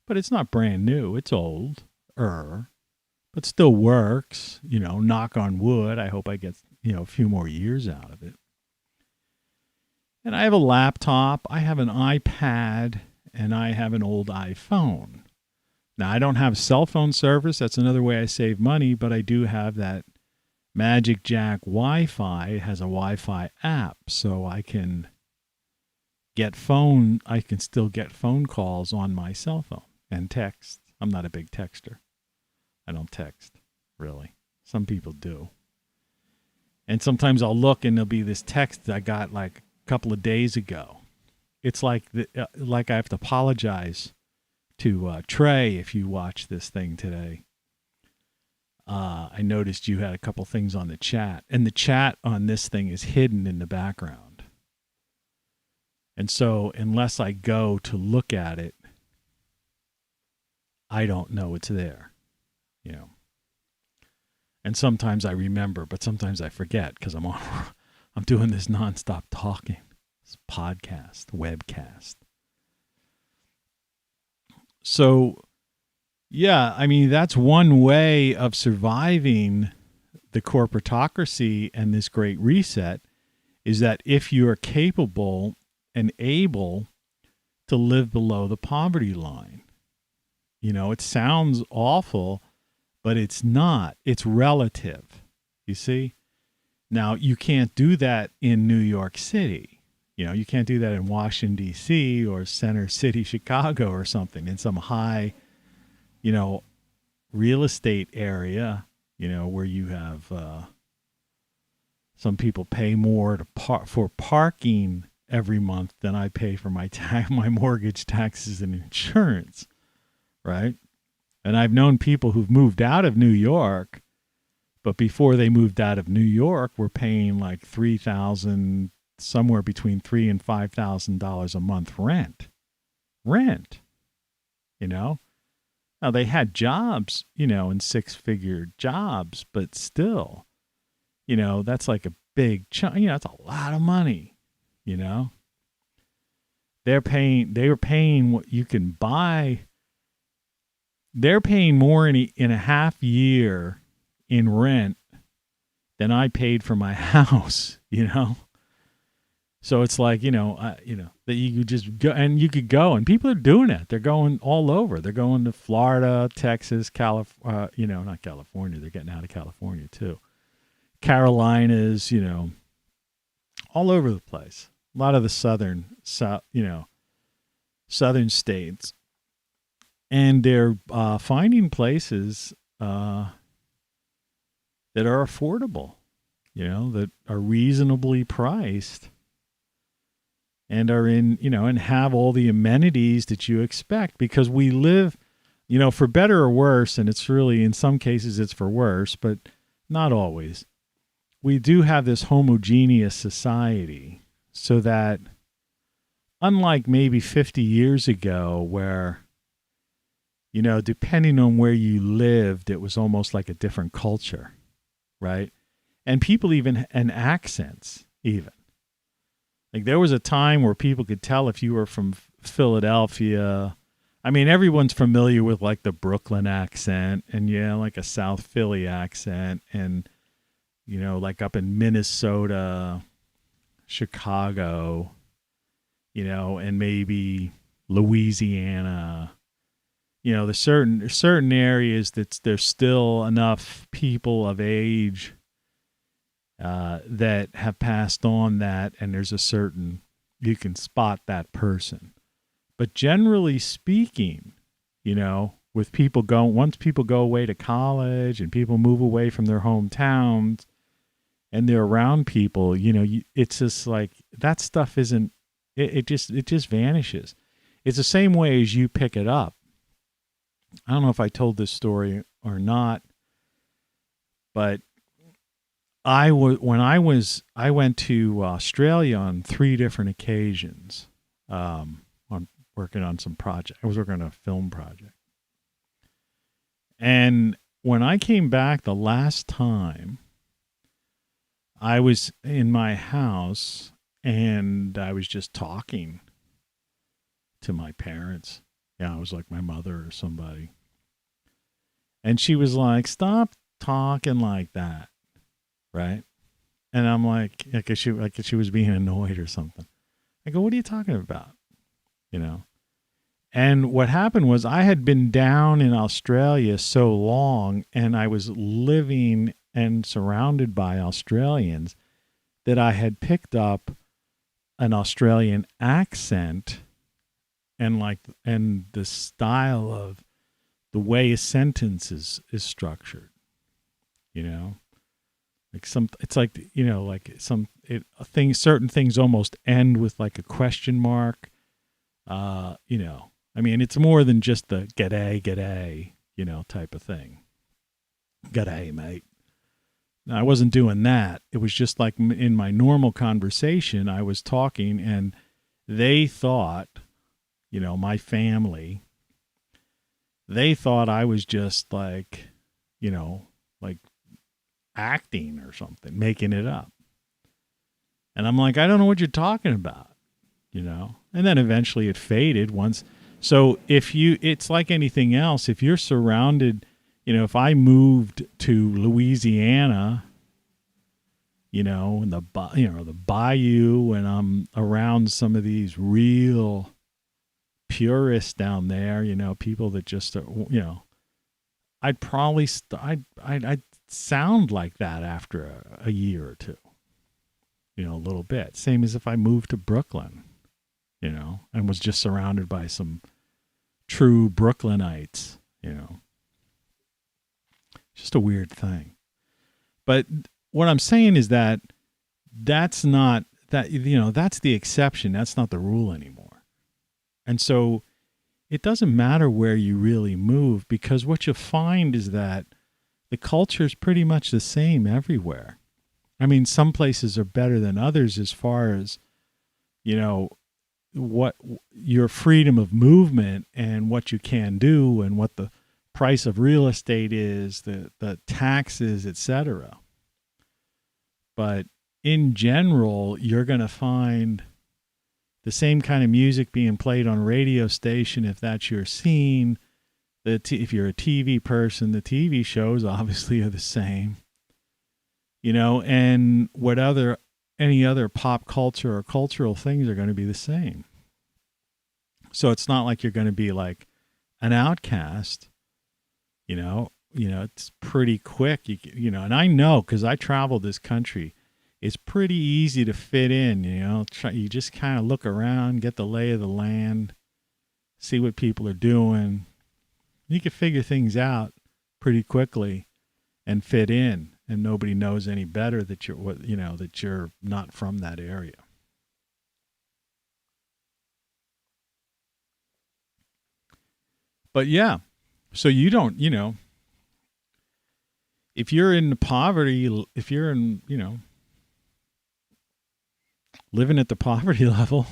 but it's not brand new. It's old, but still works, knock on wood. I hope I get, a few more years out of it. And I have a laptop, I have an iPad, and I have an old iPhone. Now, I don't have cell phone service. That's another way I save money, but I do have that Magic Jack Wi-Fi. It has a Wi-Fi app, so I can still get phone calls on my cell phone and text. I'm not a big texter. I don't text, really. Some people do. And sometimes I'll look and there'll be this text I got like a couple of days ago. It's like I have to apologize to Trey if you watch this thing today. I noticed you had a couple things on the chat, and the chat on this thing is hidden in the background. And so unless I go to look at it, I don't know it's there, you know. And sometimes I remember, but sometimes I forget because I'm doing this nonstop talking, this podcast, webcast. So, yeah, I mean, that's one way of surviving the corporatocracy and this great reset, is that if you are capable and able to live below the poverty line. You know, it sounds awful, but it's not. It's relative, you see? Now, you can't do that in New York City. You know, you can't do that in Washington, D.C. or Center City, Chicago or something, in some high, you know, real estate area, you know, where you have some people pay more for parking every month than I pay for my my mortgage, taxes, and insurance, right? And I've known people who've moved out of New York, but before they moved out of New York, were paying like $3,000, somewhere between $3,000 and $5,000 a month rent, you know? Now they had jobs, you know, in six-figure jobs, but still, you know, that's like a big chunk, you know, that's a lot of money. You know, they were paying what you can buy. They're paying more in a half year in rent than I paid for my house, you know? So it's like, you know, that you could just go, and you could go, and people are doing it. They're going all over. They're going to Florida, Texas, you know, not California. They're getting out of California too. Carolinas, you know, all over the place. A lot of the southern states, and they're finding places that are affordable, you know, that are reasonably priced, and are in, you know, and have all the amenities that you expect, because we live, you know, for better or worse, and it's really, in some cases it's for worse, but not always. We do have this homogeneous society, so that unlike maybe 50 years ago where, you know, depending on where you lived, it was almost like a different culture, right? And people even, and accents even. Like there was a time where people could tell if you were from Philadelphia. I mean, everyone's familiar with like the Brooklyn accent and, yeah, like a South Philly accent, and, you know, like up in Minnesota, Chicago, you know, and maybe Louisiana, you know, the certain areas that there's still enough people of age that have passed on that, and there's a certain, you can spot that person. But generally speaking, you know, with people once people go away to college and people move away from their hometowns, and they're around people, you know, it's just like that stuff isn't, it just vanishes. It's the same way as you pick it up. I don't know if I told this story or not, but I went to Australia on 3 different occasions, on working on some project. I was working on a film project. And when I came back the last time, I was in my house and I was just talking to my parents. Yeah, I was like my mother or somebody. And she was like, "Stop talking like that." Right? And I'm like she was being annoyed or something. I go, "What are you talking about?" You know? And what happened was I had been down in Australia so long, and I was living and surrounded by Australians, that I had picked up an Australian accent and the style of the way a sentence is structured, you know, like certain things almost end with like a question mark, you know, I mean, it's more than just the g'day, you know, type of thing. G'day, mate. Now, I wasn't doing that. It was just like in my normal conversation, I was talking and they thought, my family, they thought I was just like, like acting or something, making it up. And I'm like, I don't know what you're talking about, And then eventually it faded once. So it's like anything else. If you're surrounded, if I moved to Louisiana, in the bayou, and I'm around some of these real purists down there, people that just, I'd probably, I'd sound like that after a year or two, a little bit. Same as if I moved to Brooklyn, and was just surrounded by some true Brooklynites, Just a weird thing. But what I'm saying is that that's not that, that's the exception. That's not the rule anymore. And so it doesn't matter where you really move, because what you'll find is that the culture is pretty much the same everywhere. I mean, some places are better than others as far as, what your freedom of movement and what you can do and what the price of real estate is, the taxes, etc. But in general, you're going to find the same kind of music being played on a radio station, if that's your scene. If you're a TV person, the TV shows obviously are the same. And any other pop culture or cultural things are going to be the same. So it's not like you're going to be like an outcast, it's pretty quick, and I know, because I traveled this country, it's pretty easy to fit in, you just kind of look around, get the lay of the land, see what people are doing. You can figure things out pretty quickly and fit in, and nobody knows any better that you're not from that area. But yeah, so you don't, if you're in poverty, if you're in, living at the poverty level,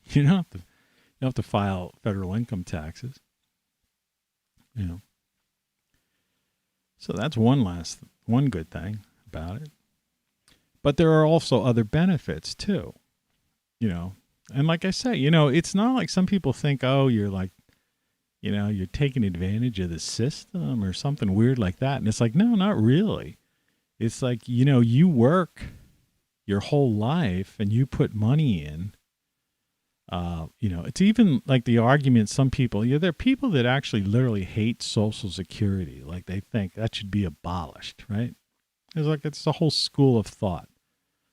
you don't have to file federal income taxes, So that's one good thing about it. But there are also other benefits too, And like I say, it's not like some people think, oh, you're like, you're taking advantage of the system or something weird like that. And it's like, no, not really. It's like, you work your whole life and you put money in. It's even like the argument, some people, there are people that actually literally hate Social Security. Like they think that should be abolished, right? It's a whole school of thought.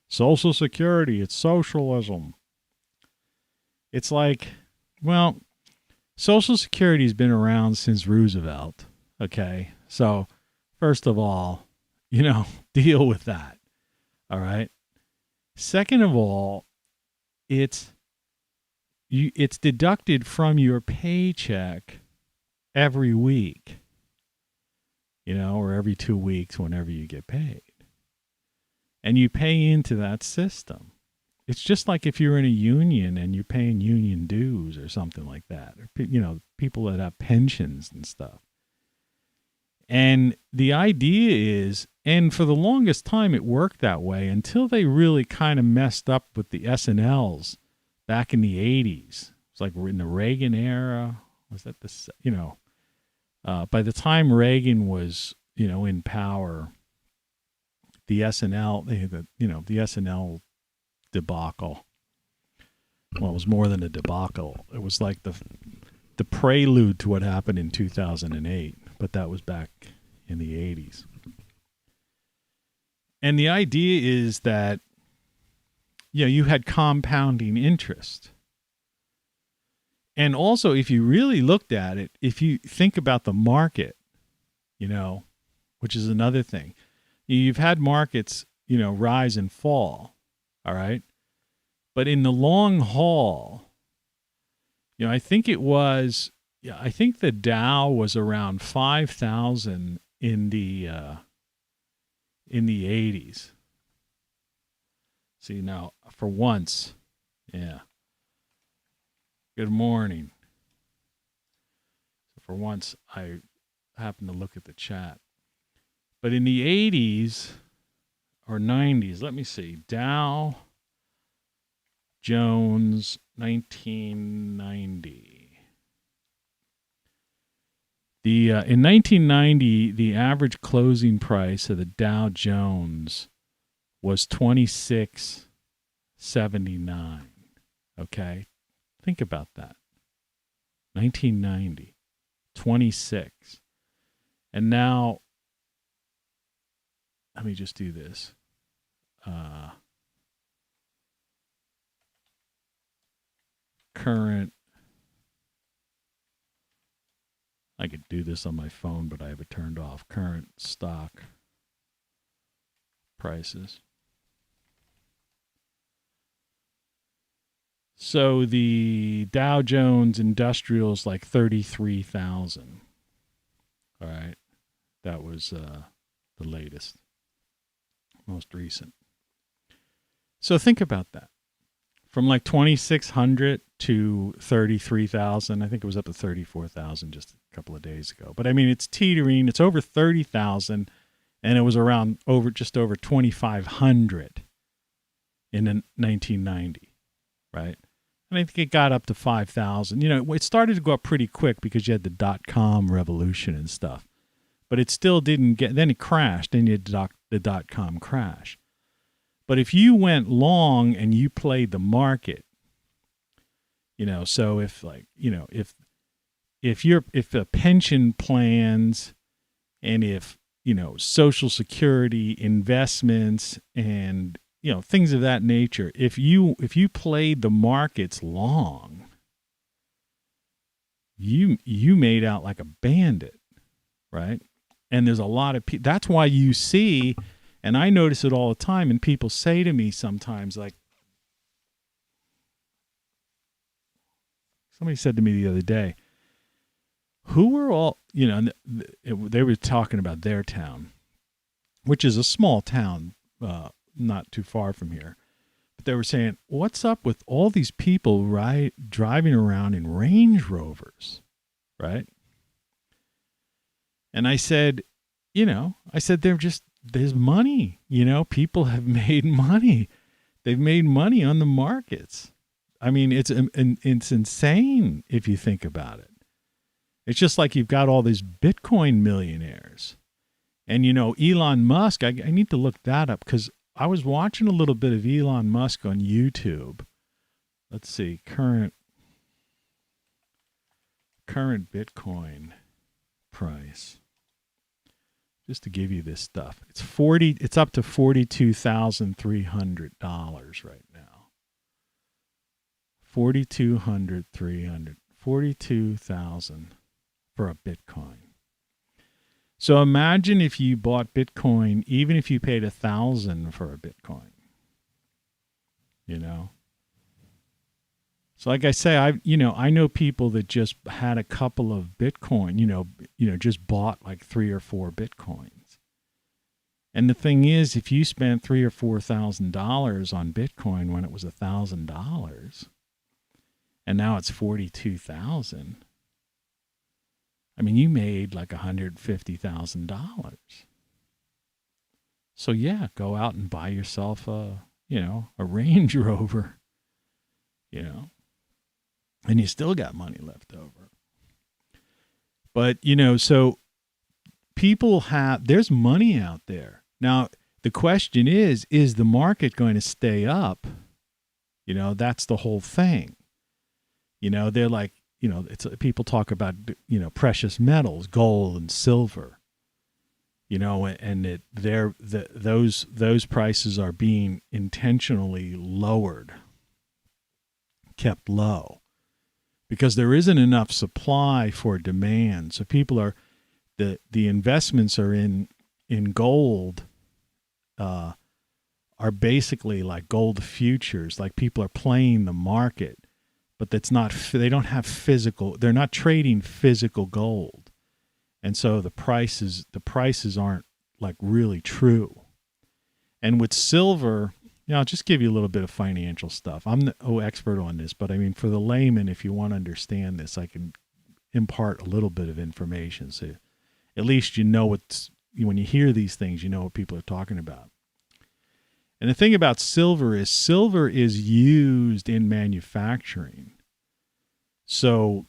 Social Security, it's socialism. It's like, well, Social Security has been around since Roosevelt, okay? So, first of all, deal with that, all right? Second of all, it's deducted from your paycheck every week, or every 2 weeks, whenever you get paid. And you pay into that system. It's just like if you're in a union and you're paying union dues or something like that, or, people that have pensions and stuff. And the idea is, and for the longest time it worked that way until they really kind of messed up with the S&Ls back in the 80s. It's like we're in the Reagan era. Was that by the time Reagan was, in power, the S&L, the S&L debacle. Well, it was more than a debacle. It was like the prelude to what happened in 2008, but that was back in the 80s. And the idea is that, you had compounding interest. And also, if you really looked at it, if you think about the market, which is another thing, you've had markets, rise and fall. All right. But in the long haul, I think the Dow was around 5,000 in the in the 80s. See, now, for once, yeah. Good morning. For once, I happened to look at the chat. But in the 80s or 90s, let me see, Dow Jones, 1990. In 1990, the average closing price of the Dow Jones was 26.79. Okay, think about that. 1990, 26, and now let me just do this. Current. I could do this on my phone, but I have it turned off. Current stock prices. So the Dow Jones Industrial is like 33,000. All right. That was the latest, most recent. So think about that. From like 2,600 to 33,000. I think it was up to 34,000 just a couple of days ago. But I mean, it's teetering. It's over 30,000, and it was around just over 2,500 in 1990, right? And I think it got up to 5,000. You know, it started to go up pretty quick because you had the .com revolution and stuff. But it still didn't get. Then it crashed. Then you had the .com crash. But if you went long and you played the market, you know, so if like, you know, if the pension plans and if, you know, Social Security investments and, you know, things of that nature, if you played the markets long, you made out like a bandit, right? And there's a lot of people. That's why you see. And I notice it all the time, and people say to me sometimes, like, somebody said to me the other day, who were all, you know, they were talking about their town, which is a small town, not too far from here. But they were saying, what's up with all these people driving around in Range Rovers, right? And I said, you know, there's money, you know, people have made money. They've made money on the markets. I mean, it's insane if you think about it. It's just like you've got all these Bitcoin millionaires. And, you know, Elon Musk, I need to look that up because I was watching a little bit of Elon Musk on YouTube. Let's see, current Bitcoin price. Just to give you this stuff, it's up to $42,300 right now. $42,000 for a Bitcoin. So imagine if you bought Bitcoin, even if you paid $1,000 for a Bitcoin. You know. So like I say, I know people that just had a couple of Bitcoin, you know, just bought like 3 or 4 Bitcoins. And the thing is, if you spent $3,000 or $4,000 on Bitcoin when it was $1,000, and now it's $42,000, I mean, you made like $150,000. So yeah, go out and buy yourself a Range Rover, you know. And you still got money left over. But, you know, so there's money out there. Now, the question is the market going to stay up? You know, that's the whole thing. You know, they're like, you know, people talk about, you know, precious metals, gold and silver. You know, and those prices are being intentionally lowered, kept low. Because there isn't enough supply for demand. So people are, the investments are in gold, are basically like gold futures. Like people are playing the market, but they don't have physical, they're not trading physical gold. And so the prices aren't like really true. And with silver, I'll just give you a little bit of financial stuff. I'm no expert on this, but I mean, for the layman, if you want to understand this, I can impart a little bit of information. So at least when you hear these things, you know what people are talking about. And the thing about silver is used in manufacturing. So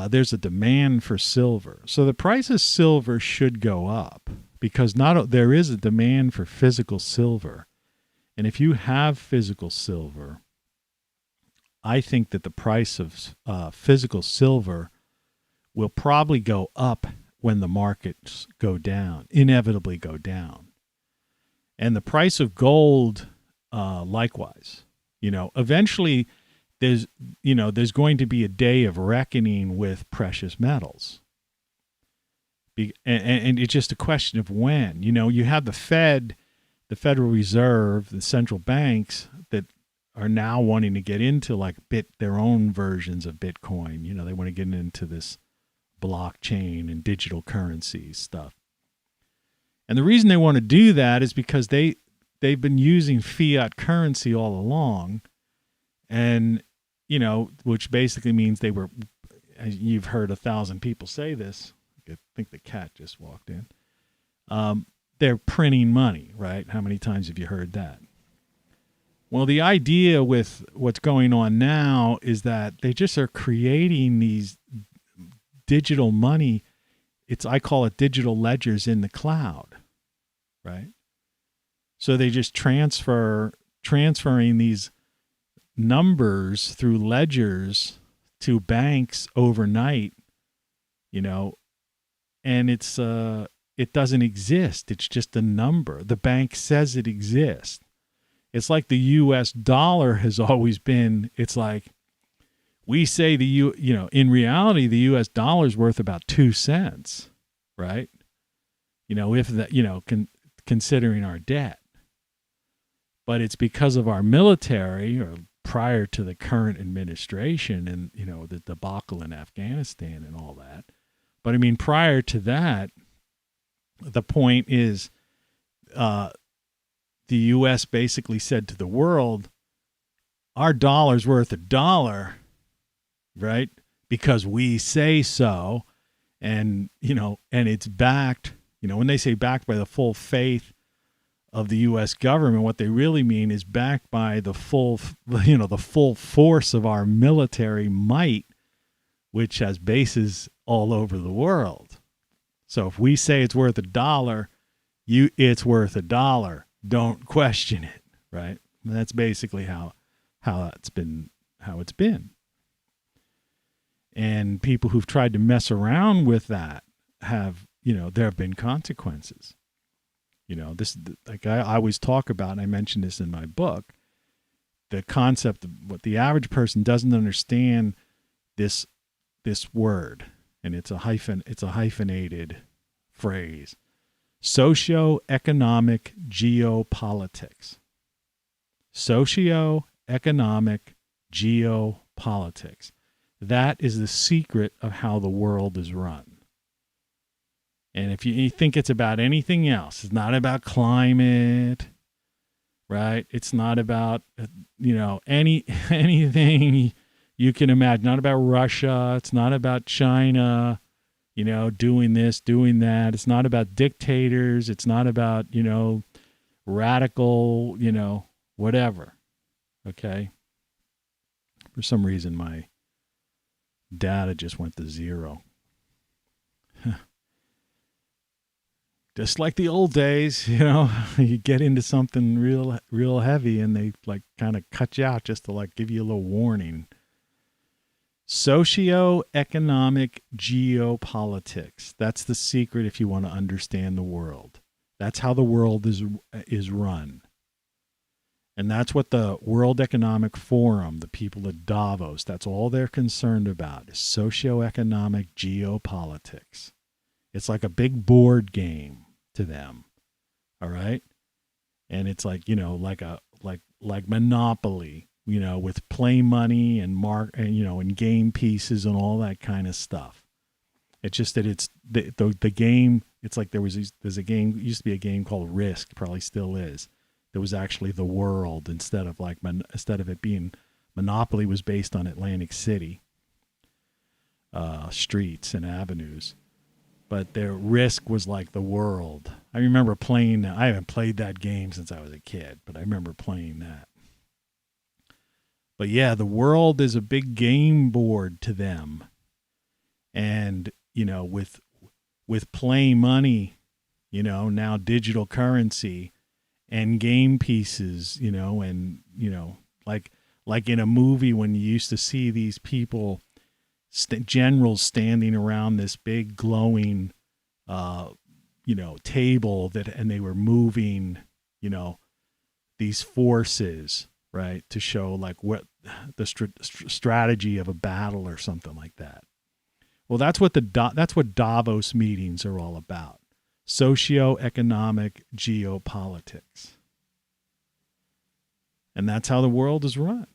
there's a demand for silver. So the price of silver should go up because there is a demand for physical silver. And if you have physical silver, I think that the price of physical silver will probably go up when the markets go down, inevitably go down. And the price of gold, likewise. Eventually there's going to be a day of reckoning with precious metals. And it's just a question of when. You have the Fed, the Federal Reserve, the central banks that are now wanting to get into their own versions of Bitcoin. They want to get into this blockchain and digital currency stuff. And the reason they want to do that is because they've been using fiat currency all along, and which basically means they were. You've heard 1,000 people say this. I think the cat just walked in. They're printing money, right? How many times have you heard that? Well, the idea with what's going on now is that they just are creating these digital money. I call it digital ledgers in the cloud, right? So they just transferring these numbers through ledgers to banks overnight, and it doesn't exist. It's just a number. The bank says it exists. It's like the U.S. dollar has always been. It's like we say in reality, the U.S. dollar is worth about 2 cents, right? If that, considering our debt. But it's because of our military, or prior to the current administration and, the debacle in Afghanistan and all that. But I mean, prior to that, the point is the U.S. basically said to the world, our dollar's worth $1, right? Because we say so. And, and it's backed, when they say backed by the full faith of the U.S. government, what they really mean is backed by the full force of our military might, which has bases all over the world. So if we say it's worth $1, it's worth $1. Don't question it, right? And that's basically how it's been. And people who've tried to mess around with that have, there have been consequences. This, like I always talk about, and I mentioned this in my book, the concept of what the average person doesn't understand this word, and it's a hyphenated phrase. Socioeconomic geopolitics. Socioeconomic geopolitics. That is the secret of how the world is run. And if you think it's about anything else, it's not about climate, right? It's not about, anything you can imagine. Not about Russia. It's not about China, doing this, doing that. It's not about dictators. It's not about, radical, whatever. Okay? For some reason, my data just went to 0. Just like the old days, you get into something real heavy and they kind of cut you out just to give you a little warning. Socioeconomic geopolitics. That's the secret if you want to understand the world. That's how the world is run. And that's what the World Economic Forum, the people at Davos, that's all they're concerned about is socioeconomic geopolitics. It's like a big board game to them. All right? And it's like Monopoly, with play money and game pieces and all that kind of stuff. It's just that it's the game It's like there's a game, used to be a game called Risk, probably still is. There was actually the world instead of it being Monopoly was based on Atlantic City, streets and avenues. But their Risk was like the world. I remember playing, I haven't played that game since I was a kid, but I remember playing that. But yeah, the world is a big game board to them. And, with play money, now digital currency and game pieces, like in a movie when you used to see these people, generals standing around this big glowing, table and they were moving, these forces, right, to show like what the strategy of a battle or something like that. Well, that's what Davos meetings are all about. Socioeconomic geopolitics. And that's how the world is run.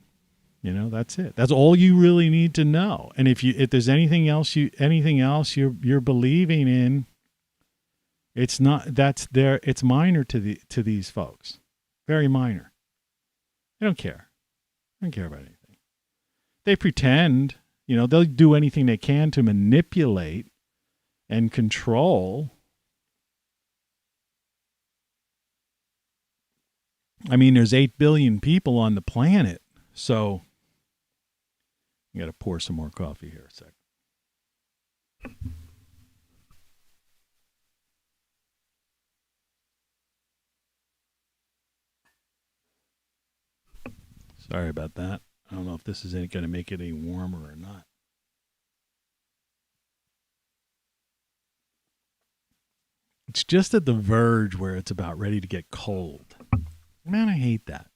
That's it. That's all you really need to know. And if there's anything else you're believing in, it's minor to these folks. Very minor. They don't care. They don't care about anything. They pretend, they'll do anything they can to manipulate and control. I mean, there's 8 billion people on the planet, so I got to pour some more coffee here a sec. Sorry about that. I don't know if this is going to make it any warmer or not. It's just at the verge where it's about ready to get cold. Man, I hate that.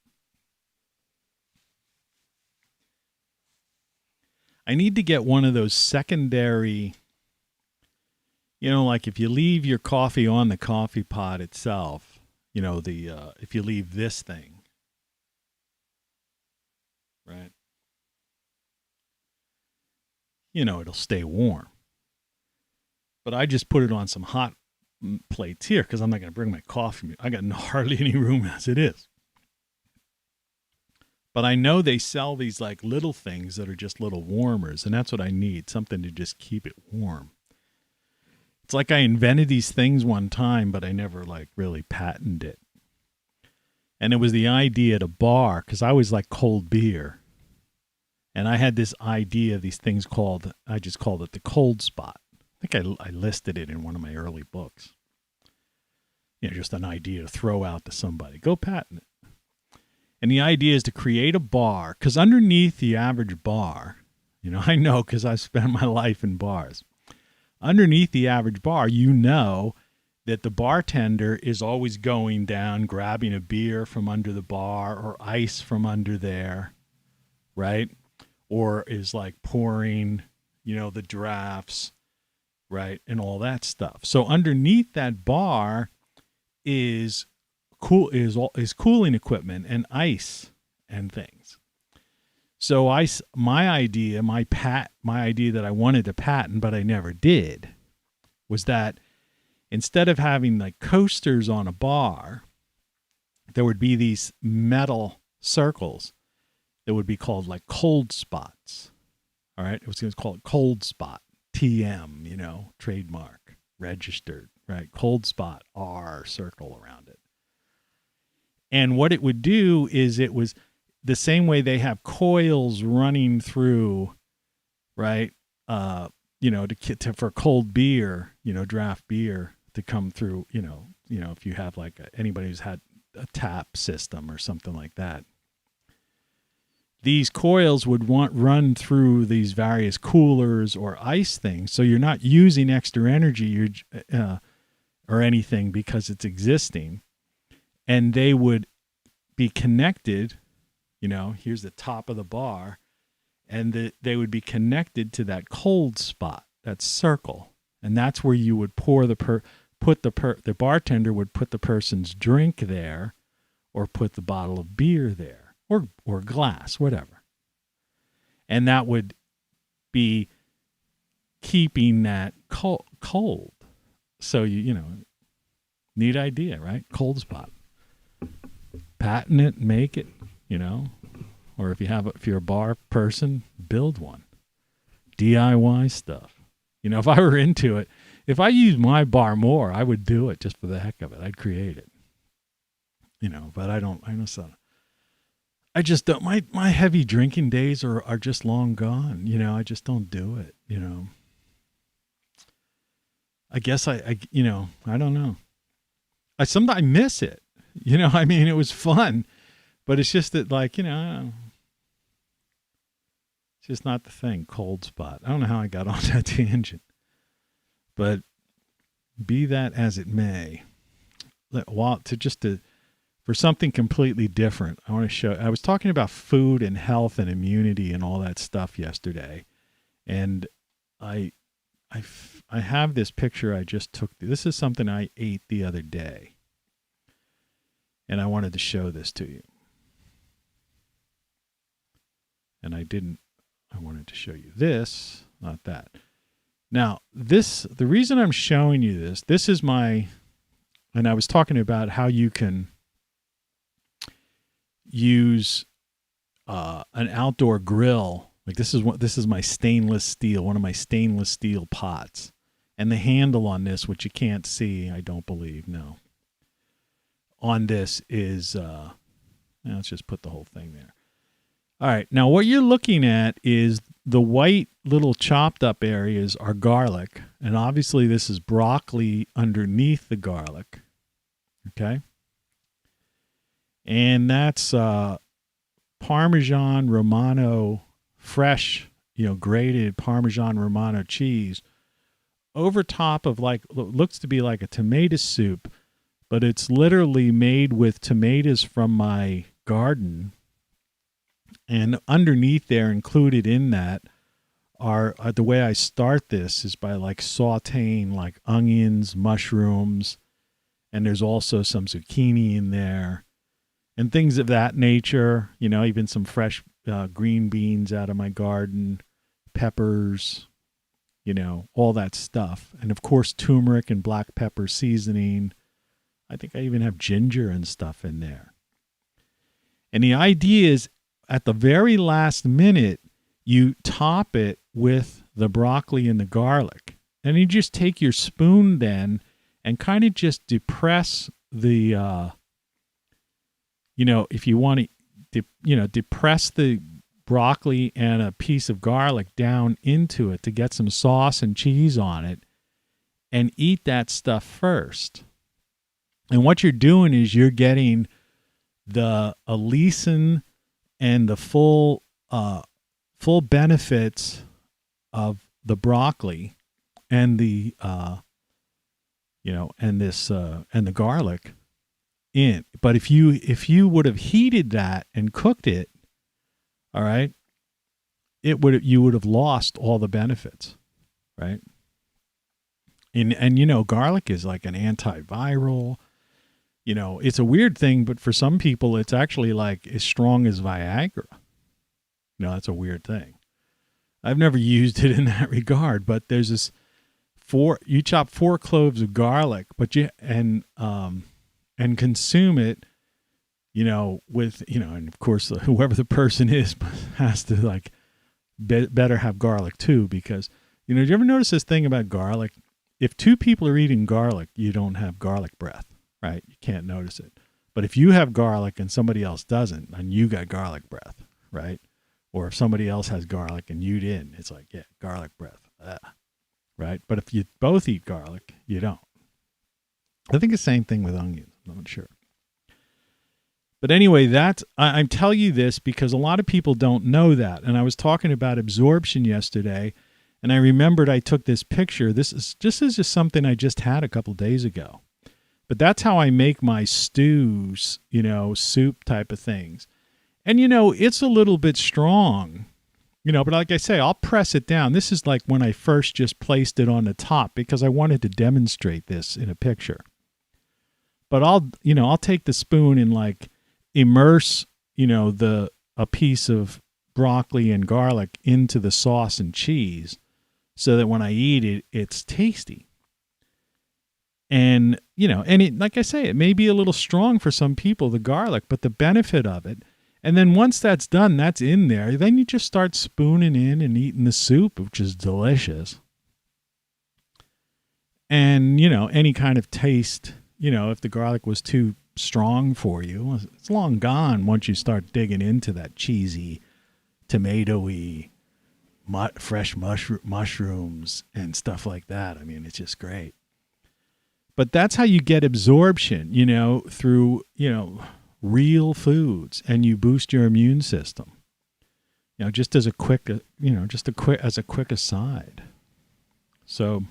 I need to get one of those secondary, like if you leave your coffee on the coffee pot itself, if you leave this thing, right? It'll stay warm. But I just put it on some hot plates here because I'm not going to bring my coffee. I got hardly any room as it is. But I know they sell these like little things that are just little warmers, and that's what I need, something to just keep it warm. It's like I invented these things one time, but I never like really patented it. And it was the idea at a bar, because I always like cold beer. And I had this idea, these things I just called it the cold spot. I think I listed it in one of my early books. Just an idea to throw out to somebody. Go patent it. And the idea is to create a bar, because underneath the average bar, I know because I've spent my life in bars. Underneath the average bar, that the bartender is always going down, grabbing a beer from under the bar or ice from under there, right? Or is like pouring, the drafts, right? And all that stuff. So underneath that bar is cooling equipment and ice and things. So my idea that I wanted to patent, but I never did, was that instead of having like coasters on a bar, there would be these metal circles that would be called like cold spots. All right. It was going to call it cold spot, TM, trademark, registered, right? Cold spot, R circle around it. And what it would do is it was the same way they have coils running through, right? For cold beer, draft beer to come through, if you have like anybody who's had a tap system or something like that. These coils would run through these various coolers or ice things. So you're not using extra energy or anything because it's existing. And they would be connected, here's the top of the bar, and they would be connected to that cold spot, that circle. And that's where you would pour the bartender would put the person's drink there, or put the bottle of beer there, or glass, whatever. And that would be keeping that cold. So you know, neat idea, right? Cold spot. Patent it, make it, you know. Or if you're a bar person, build one. DIY stuff. You know, if I were into it, if I used my bar more, I would do it just for the heck of it. I'd create it. You know, but I just don't. My heavy drinking days are just long gone. You know, I just don't do it. You know, I guess I you know, I don't know. I miss it. You know, I mean, it was fun, but it's just that, like, you know, it's just not the thing. Cold spot. I don't know how I got on that tangent, but be that as it may, for something completely different, I want to show. I was talking about food and health and immunity and all that stuff yesterday, and I have this picture I just took. This is something I ate the other day, and I wanted to show this to you. And I didn't. I wanted to show you this, not that. Now, the reason I'm showing you this is and I was talking about how you can use an outdoor grill. Like this is my stainless steel, one of my stainless steel pots. And the handle on this, which you can't see, I don't believe, no. On this is, let's just put the whole thing there. All right, now what you're looking at is the white little chopped up areas are garlic. And obviously this is broccoli underneath the garlic. Okay? And that's Parmesan Romano fresh, you know, grated Parmesan Romano cheese over top of looks to be like a tomato soup, but it's literally made with tomatoes from my garden. And underneath there, included in that, are the way I start this is by like sauteing like onions, mushrooms, and there's also some zucchini in there and things of that nature. You know, even some fresh green beans out of my garden, peppers, you know, all that stuff. And of course, turmeric and black pepper seasoning. I think I even have ginger and stuff in there. And the idea is at the very last minute, you top it with the broccoli and the garlic. And you just take your spoon then and kind of just depress the, you know, if you want to, depress the broccoli and a piece of garlic down into it to get some sauce and cheese on it and eat that stuff first. And what you're doing is you're getting the allicin and the full benefits of the broccoli and the and the garlic in. But if you would have heated that and cooked it, all right, you would have lost all the benefits, right? And you know, garlic is like an antiviral. You know, it's a weird thing, but for some people, it's actually like as strong as Viagra. You know, that's a weird thing. I've never used it in that regard, but there's this you chop 4 cloves of garlic, but and consume it, you know, with, you know, and of course, whoever the person is has to like better have garlic too, because, you know, do you ever notice this thing about garlic? If 2 people are eating garlic, you don't have garlic breath. Right? You can't notice it. But if you have garlic and somebody else doesn't, then you got garlic breath, right? Or if somebody else has garlic and you didn't, it's like, yeah, garlic breath. Right? But if you both eat garlic, you don't. I think the same thing with onions. I'm not sure. But anyway, I'm telling you this because a lot of people don't know that. And I was talking about absorption yesterday, and I remembered I took this picture. This is just something I just had a couple days ago. But that's how I make my stews, you know, soup type of things. And, you know, it's a little bit strong, you know, but like I say, I'll press it down. This is like when I first just placed it on the top because I wanted to demonstrate this in a picture. But I'll take the spoon and like immerse, you know, a piece of broccoli and garlic into the sauce and cheese so that when I eat it, it's tasty. And, and it, like I say, it may be a little strong for some people, the garlic, but the benefit of it. And then once that's done, that's in there. Then you just start spooning in and eating the soup, which is delicious. And, any kind of taste, if the garlic was too strong for you, it's long gone once you start digging into that cheesy, tomatoey, fresh mushrooms and stuff like that. I mean, it's just great. But that's how you get absorption, through, real foods, and you boost your immune system. Just as a quick, quick aside. So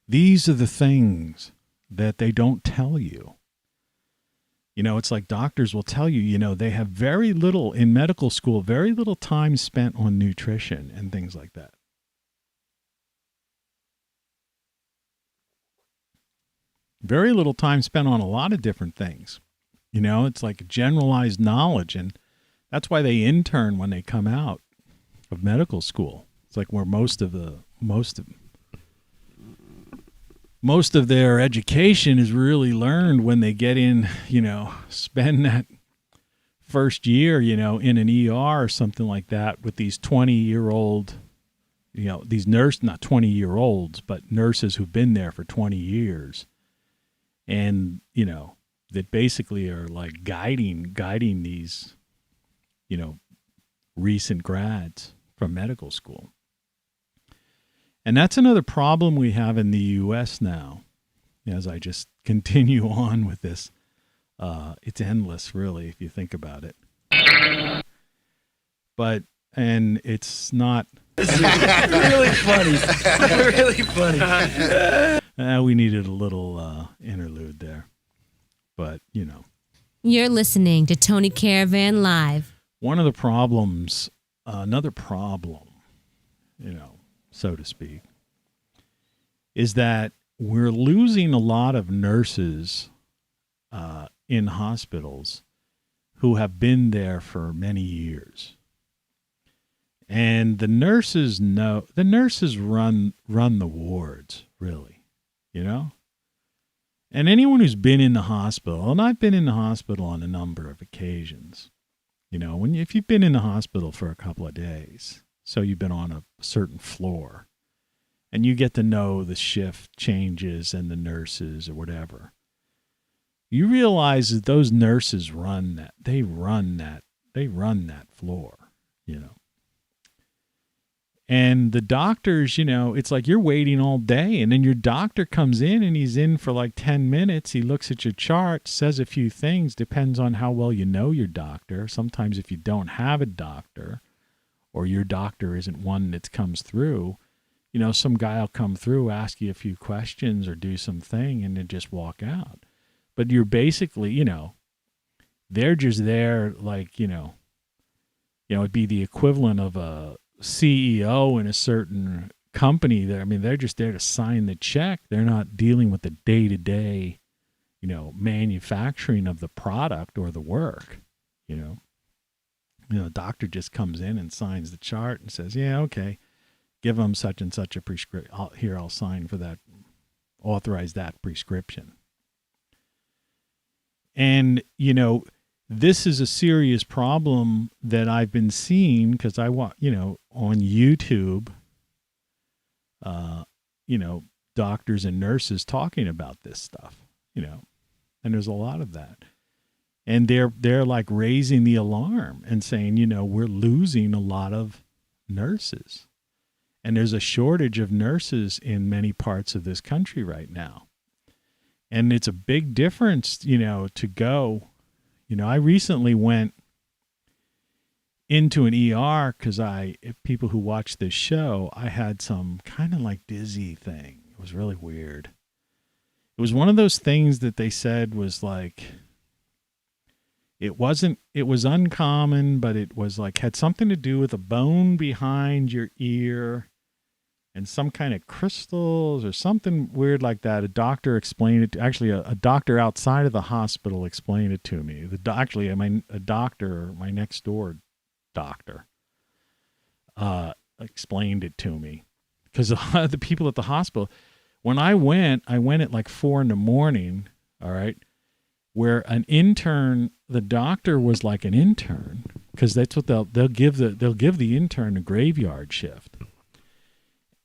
these are the things that they don't tell you. It's like doctors will tell you, they have very little in medical school, very little time spent on nutrition and things like that. Very little time spent on a lot of different things. It's like generalized knowledge, and that's why they intern when they come out of medical school. It's like where most of their education is really learned when they get in, spend that first year, in an ER or something like that with these 20-year-old, these not 20-year-olds, but nurses who've been there for 20 years. And, that basically are like guiding these, recent grads from medical school. And that's another problem we have in the U.S. now, as I just continue on with this. It's endless, really, if you think about it. And it's not... really funny. Really funny. We needed a little interlude there. But, You're listening to Tony Caravan Live. One of the problems, another problem, so to speak, is that we're losing a lot of nurses in hospitals who have been there for many years. And the nurses run the wards, really, And anyone who's been in the hospital, and I've been in the hospital on a number of occasions, if you've been in the hospital for a couple of days, so you've been on a certain floor, and you get to know the shift changes and the nurses or whatever, you realize that those nurses run that floor, And the doctors, it's like you're waiting all day, and then your doctor comes in and he's in for like 10 minutes. He looks at your chart, says a few things, depends on how well you know your doctor. Sometimes if you don't have a doctor or your doctor isn't one that comes through, some guy will come through, ask you a few questions or do something and then just walk out. But you're basically, they're just there like, it'd be the equivalent of a CEO in a certain company. They're just there to sign the check. They're not dealing with the day-to-day, manufacturing of the product or the work, the doctor just comes in and signs the chart and says, yeah, okay, give them such and such a prescription. I'll sign for that, authorize that prescription. And, this is a serious problem that I've been seeing because I want, on YouTube, doctors and nurses talking about this stuff, and there's a lot of that. And they're like raising the alarm and saying, we're losing a lot of nurses. And there's a shortage of nurses in many parts of this country right now. And it's a big difference, to go. I recently went into an ER because people who watch this show, I had some kind of like dizzy thing. It was really weird. It was one of those things that they said was like, it was uncommon, but it was like, had something to do with a bone behind your ear and some kind of crystals or something weird like that. A doctor explained it. Actually, a doctor outside of the hospital explained it to me. My next door doctor explained it to me because a lot of the people at the hospital, When I went at like 4 a.m. All right, where an intern, the doctor was like an intern, because that's what they'll give the intern a graveyard shift,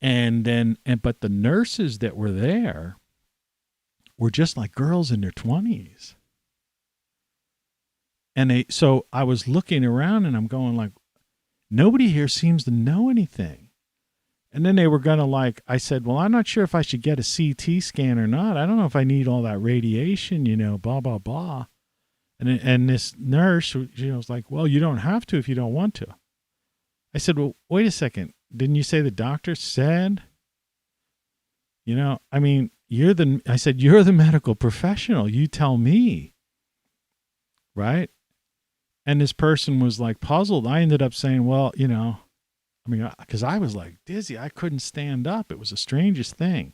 but the nurses that were there were just like girls in their 20s. And so I was looking around and I'm going like, nobody here seems to know anything. And then they were going to I said, well, I'm not sure if I should get a CT scan or not. I don't know if I need all that radiation, blah, blah, blah. And this nurse, was like, well, you don't have to if you don't want to. I said, well, wait a second. Didn't you say the doctor said? I mean, you're the medical professional. You tell me. Right? And this person was like puzzled. I ended up saying, well, because I was like dizzy. I couldn't stand up. It was the strangest thing.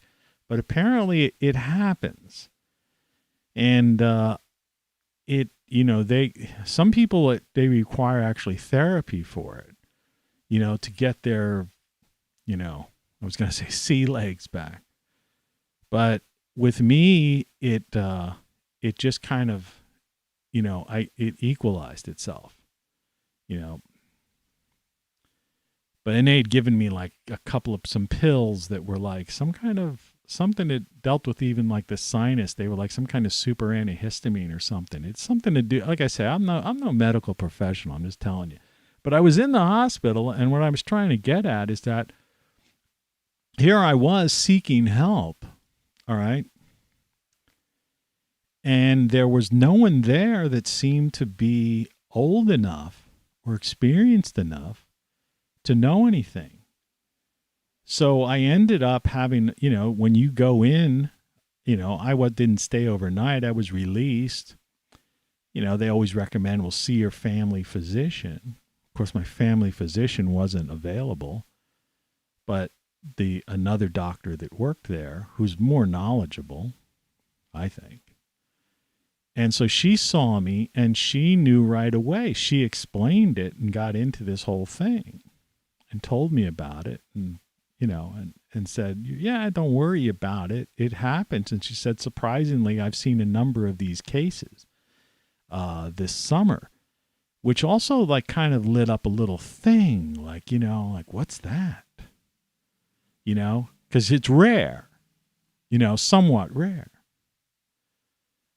But apparently it happens. And some people, they require actually therapy for it, to get their, I was going to say sea legs back. But with me, it just kind of, it equalized itself, But then they had given me like some pills that were like something that dealt with even like the sinus. They were like some kind of super antihistamine or something. It's something to do. Like I say, I'm no medical professional. I'm just telling you. But I was in the hospital, and what I was trying to get at is that here I was seeking help. All right. And there was no one there that seemed to be old enough or experienced enough to know anything. So I ended up having, when you go in, I didn't stay overnight. I was released. They always recommend, well, see your family physician. Of course, my family physician wasn't available, but another doctor that worked there who's more knowledgeable, I think. And so she saw me and she knew right away. She explained it and got into this whole thing and told me about it and, and said, yeah, don't worry about it. It happens. And she said, surprisingly, I've seen a number of these cases this summer, which also like kind of lit up a little thing like, what's that? Because it's rare, somewhat rare.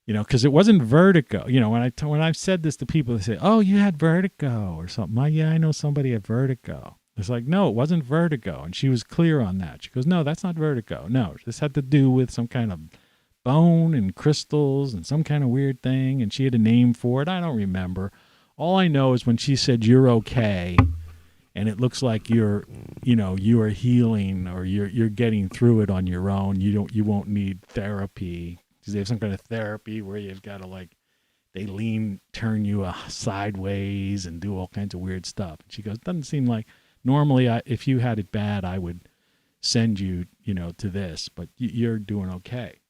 Because it wasn't vertigo. When I've said this to people, they say, "Oh, you had vertigo or something." Yeah, I know somebody had vertigo. It's like, no, it wasn't vertigo, and she was clear on that. She goes, "No, that's not vertigo. No, this had to do with some kind of bone and crystals and some kind of weird thing." And she had a name for it. I don't remember. All I know is when she said, "You're okay," and it looks like you are healing or you're getting through it on your own. You won't need therapy. Because they have some kind of therapy where you've got to they turn you sideways and do all kinds of weird stuff. And she goes, doesn't seem like, normally if you had it bad, I would send you, to this, but you're doing okay.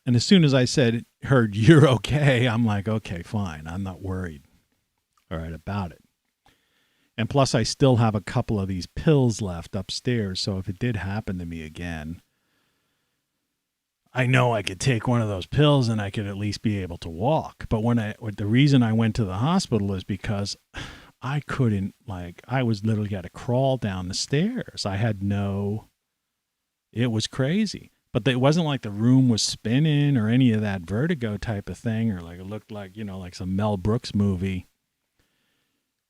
And as soon as I heard you're okay, I'm like, okay, fine. I'm not worried, all right, about it. And plus I still have a couple of these pills left upstairs. So if it did happen to me again, I know I could take one of those pills and I could at least be able to walk. But the reason I went to the hospital is because I couldn't, I was literally got to crawl down the stairs. It was crazy. But it wasn't like the room was spinning or any of that vertigo type of thing, or it looked like, like some Mel Brooks movie.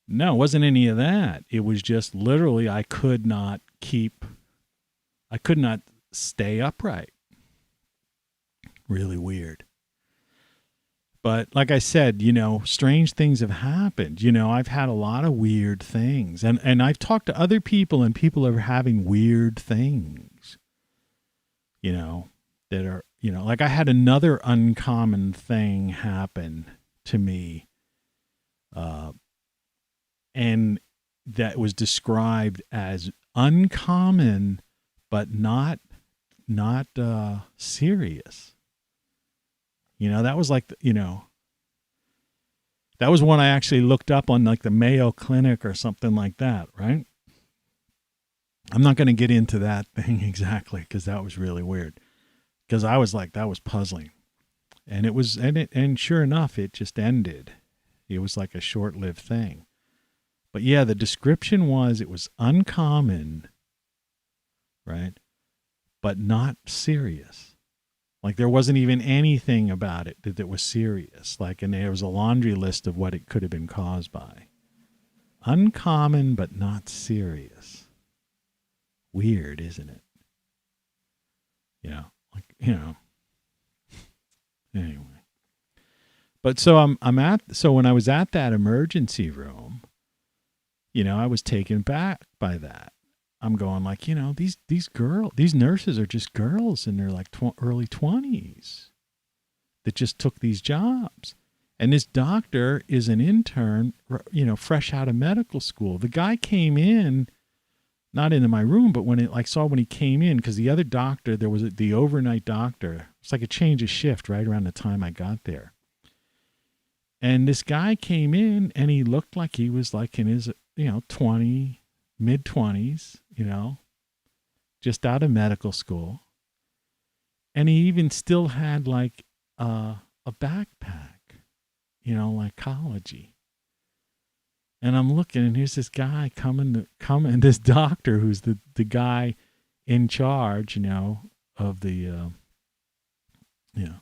No, it wasn't any of that. It was just literally I could not stay upright. Really weird. But like I said, strange things have happened. I've had a lot of weird things. And I've talked to other people and people are having weird things, that are, like I had another uncommon thing happen to me. And that was described as uncommon, but not serious. That was like, that was one I actually looked up on the Mayo Clinic or something like that, right? I'm not going to get into that thing exactly because that was really weird. Because I was like, that was puzzling. And it was, and sure enough, it just ended. It was like a short-lived thing. But yeah, the description was it was uncommon, right? But not serious. Like there wasn't even anything about it that was serious. Like, and there was a laundry list of what it could have been caused by. Uncommon, but not serious. Weird, isn't it? Yeah, like, you know. Anyway. But so so when I was at that emergency room, you know, I was taken back by that. I'm going like, you know, these nurses are just girls in their like early 20s that just took these jobs. And this doctor is an intern, you know, fresh out of medical school. The guy came in, not into my room, but when he came in, because the other doctor, there was the overnight doctor. It's like a change of shift right around the time I got there. And this guy came in and he looked like he was like in his, you know, mid-20s, you know, just out of medical school. And he even still had like a backpack, you know, like college-y. And I'm looking, and here's this guy coming, this doctor who's the guy in charge, you know, of the, you know.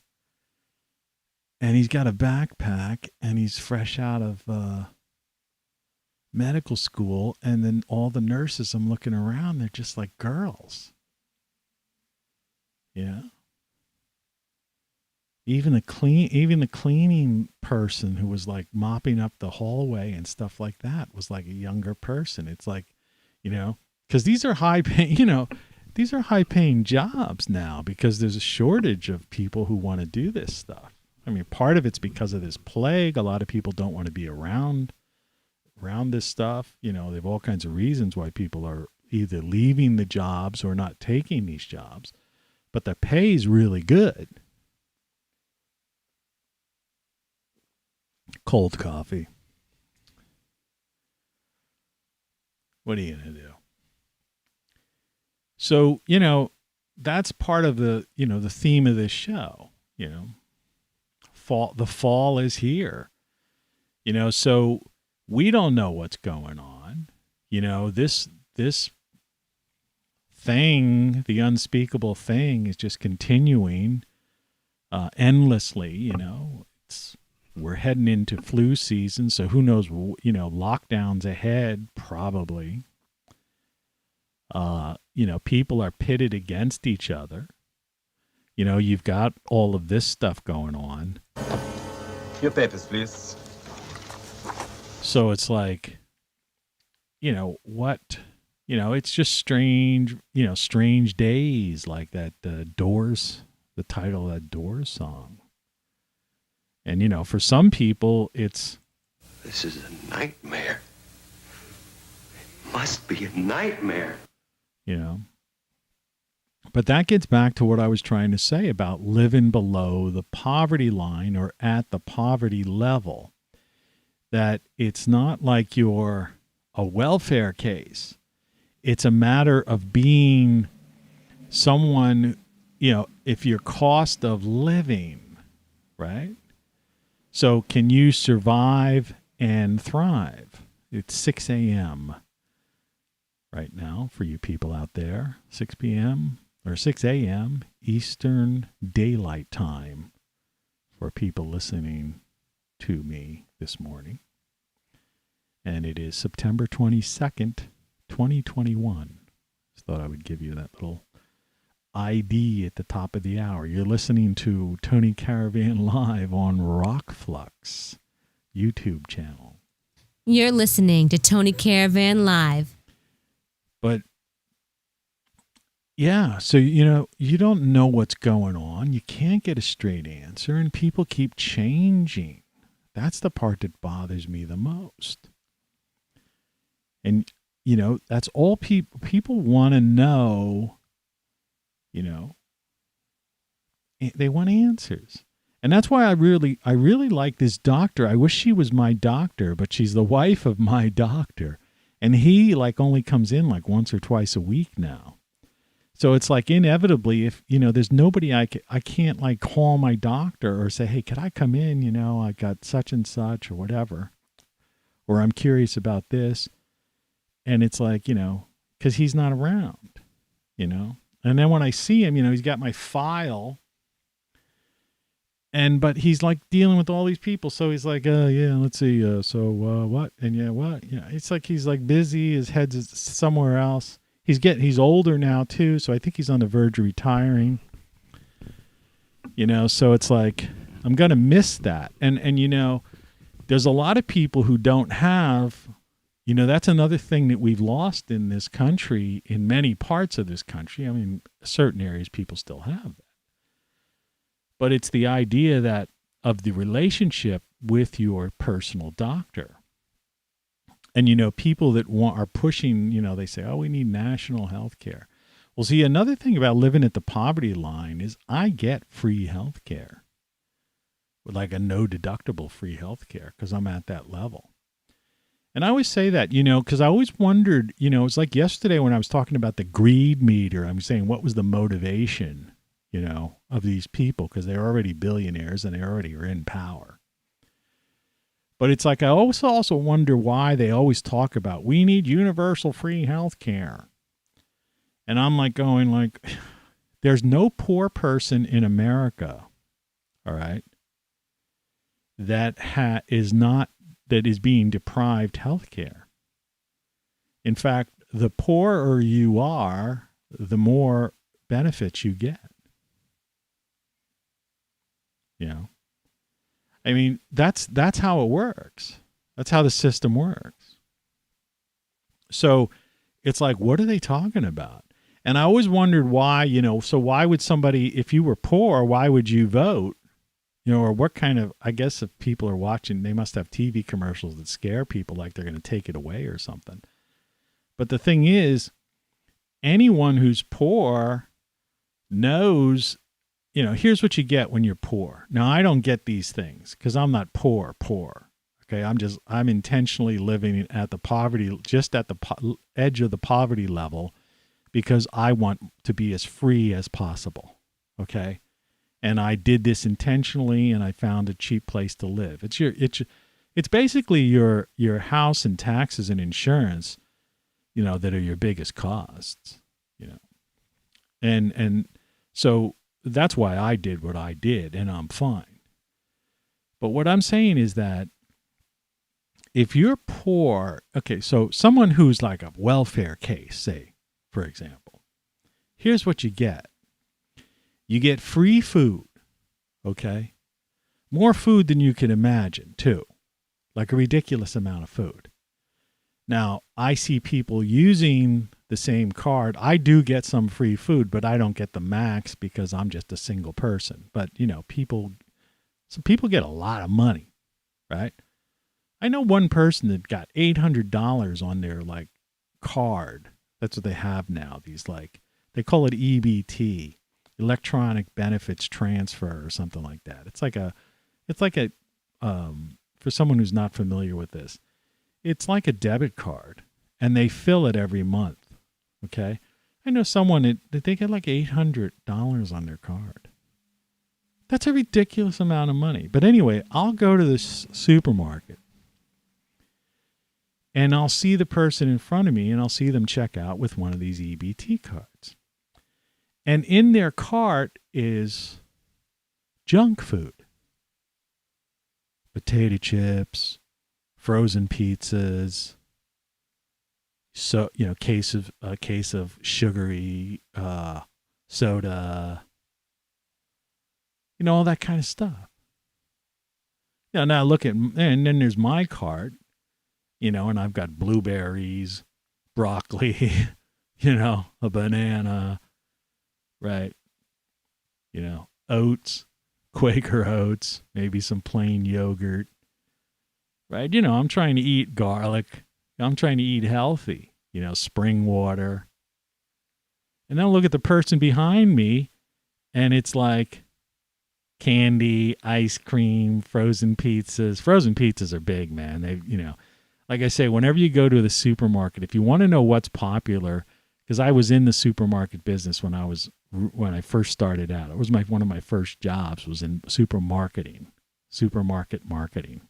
And he's got a backpack, and he's fresh out of medical school. And then all the nurses, I'm looking around, they're just like girls. Yeah. Even the cleaning person who was like mopping up the hallway and stuff like that was like a younger person. It's like, you know, because these are high paying jobs now because there's a shortage of people who want to do this stuff. I mean, part of it's because of this plague. A lot of people don't want to be around this stuff. You know, they have all kinds of reasons why people are either leaving the jobs or not taking these jobs, but the pay is really good. Cold coffee. What are you going to do? So, you know, that's part of the, you know, the theme of this show, you know, the fall is here, you know, so we don't know what's going on, you know, this thing, the unspeakable thing is just continuing, endlessly, you know, we're heading into flu season, so who knows, you know, lockdowns ahead, probably. You know, people are pitted against each other. You know, you've got all of this stuff going on. Your papers, please. So it's like, you know, it's just strange, you know, strange days like that Doors, the title of that Doors song. And, you know, for some people, this is a nightmare. It must be a nightmare. You know. But that gets back to what I was trying to say about living below the poverty line or at the poverty level. That it's not like you're a welfare case. It's a matter of being someone, you know, if your cost of living, right? So can you survive and thrive? It's 6 a.m. right now for you people out there. 6 p.m. or 6 a.m. Eastern Daylight Time for people listening to me this morning. And it is September 22nd, 2021. Just thought I would give you that little ID at the top of the hour. You're listening to Tony Caravan Live on ROCKFLUX YouTube channel. You're listening to Tony Caravan Live. But yeah, so, you know, you don't know what's going on. You can't get a straight answer, and people keep changing. That's the part that bothers me the most. And, you know, that's all people want to know. You know, they want answers. And that's why I really like this doctor. I wish she was my doctor, but she's the wife of my doctor. And he like only comes in like once or twice a week now. So it's like inevitably, if, there's nobody I can't like call my doctor or say, hey, could I come in? I got such and such or whatever. Or I'm curious about this. And it's like, because he's not around, And then when I see him, he's got my file. But he's like dealing with all these people. So he's like, yeah, let's see. What? And yeah, what? It's like he's like busy. His head's somewhere else. He's older now too. So I think he's on the verge of retiring. So it's like, I'm going to miss that. And there's a lot of people who don't have, that's another thing that we've lost in this country, in many parts of this country. I mean, certain areas people still have that. But it's the idea that of the relationship with your personal doctor. And, people that are pushing, they say, oh, we need national health care. Well, see, another thing about living at the poverty line is I get free health care. Like a no deductible free health care because I'm at that level. And I always say that, because I always wondered, it's like yesterday when I was talking about the greed meter, I'm saying what was the motivation, of these people, because they're already billionaires and they already are in power. But it's like I also wonder why they always talk about we need universal free health care. And I'm like going like, there's no poor person in America, all right, that is being deprived health care. In fact, the poorer you are, the more benefits you get. I mean, that's how it works. That's how the system works. So it's like, what are they talking about? And I always wondered why, so why would somebody, if you were poor, why would you vote? Or what kind of, I guess if people are watching, they must have TV commercials that scare people like they're going to take it away or something. But the thing is, anyone who's poor knows, here's what you get when you're poor. Now, I don't get these things because I'm not poor. Okay, I'm intentionally living at the poverty, just at the edge of the poverty level because I want to be as free as possible. Okay. And I did this intentionally, and I found a cheap place to live. It's basically your house and taxes and insurance, that are your biggest costs, and so that's why I did what I did, and I'm fine. But what I'm saying is that if you're poor, okay, so someone who's like a welfare case, say, for example, here's what you get. You get free food, okay? More food than you can imagine, too. Like a ridiculous amount of food. Now, I see people using the same card. I do get some free food, but I don't get the max because I'm just a single person. But, some people get a lot of money, right? I know one person that got $800 on their, like, card. That's what they have now. These, like, they call it EBT. Electronic benefits transfer or something like that. It's like a for someone who's not familiar with this, it's like a debit card and they fill it every month. Okay. I know someone that they get like $800 on their card. That's a ridiculous amount of money. But anyway, I'll go to the supermarket and I'll see the person in front of me and I'll see them check out with one of these EBT cards. And in their cart is junk food. Potato chips, frozen pizzas, so a case of sugary soda, all that kind of stuff. Now look at, and then there's my cart, and I've got blueberries, broccoli, a banana. Right. Oats, Quaker oats, maybe some plain yogurt. Right. I'm trying to eat garlic. I'm trying to eat healthy, spring water. And then look at the person behind me and it's like candy, ice cream, frozen pizzas. Frozen pizzas are big, man. like I say, whenever you go to the supermarket, if you want to know what's popular, because I was in the supermarket business when I first started out. It was one of my first jobs was in supermarket marketing.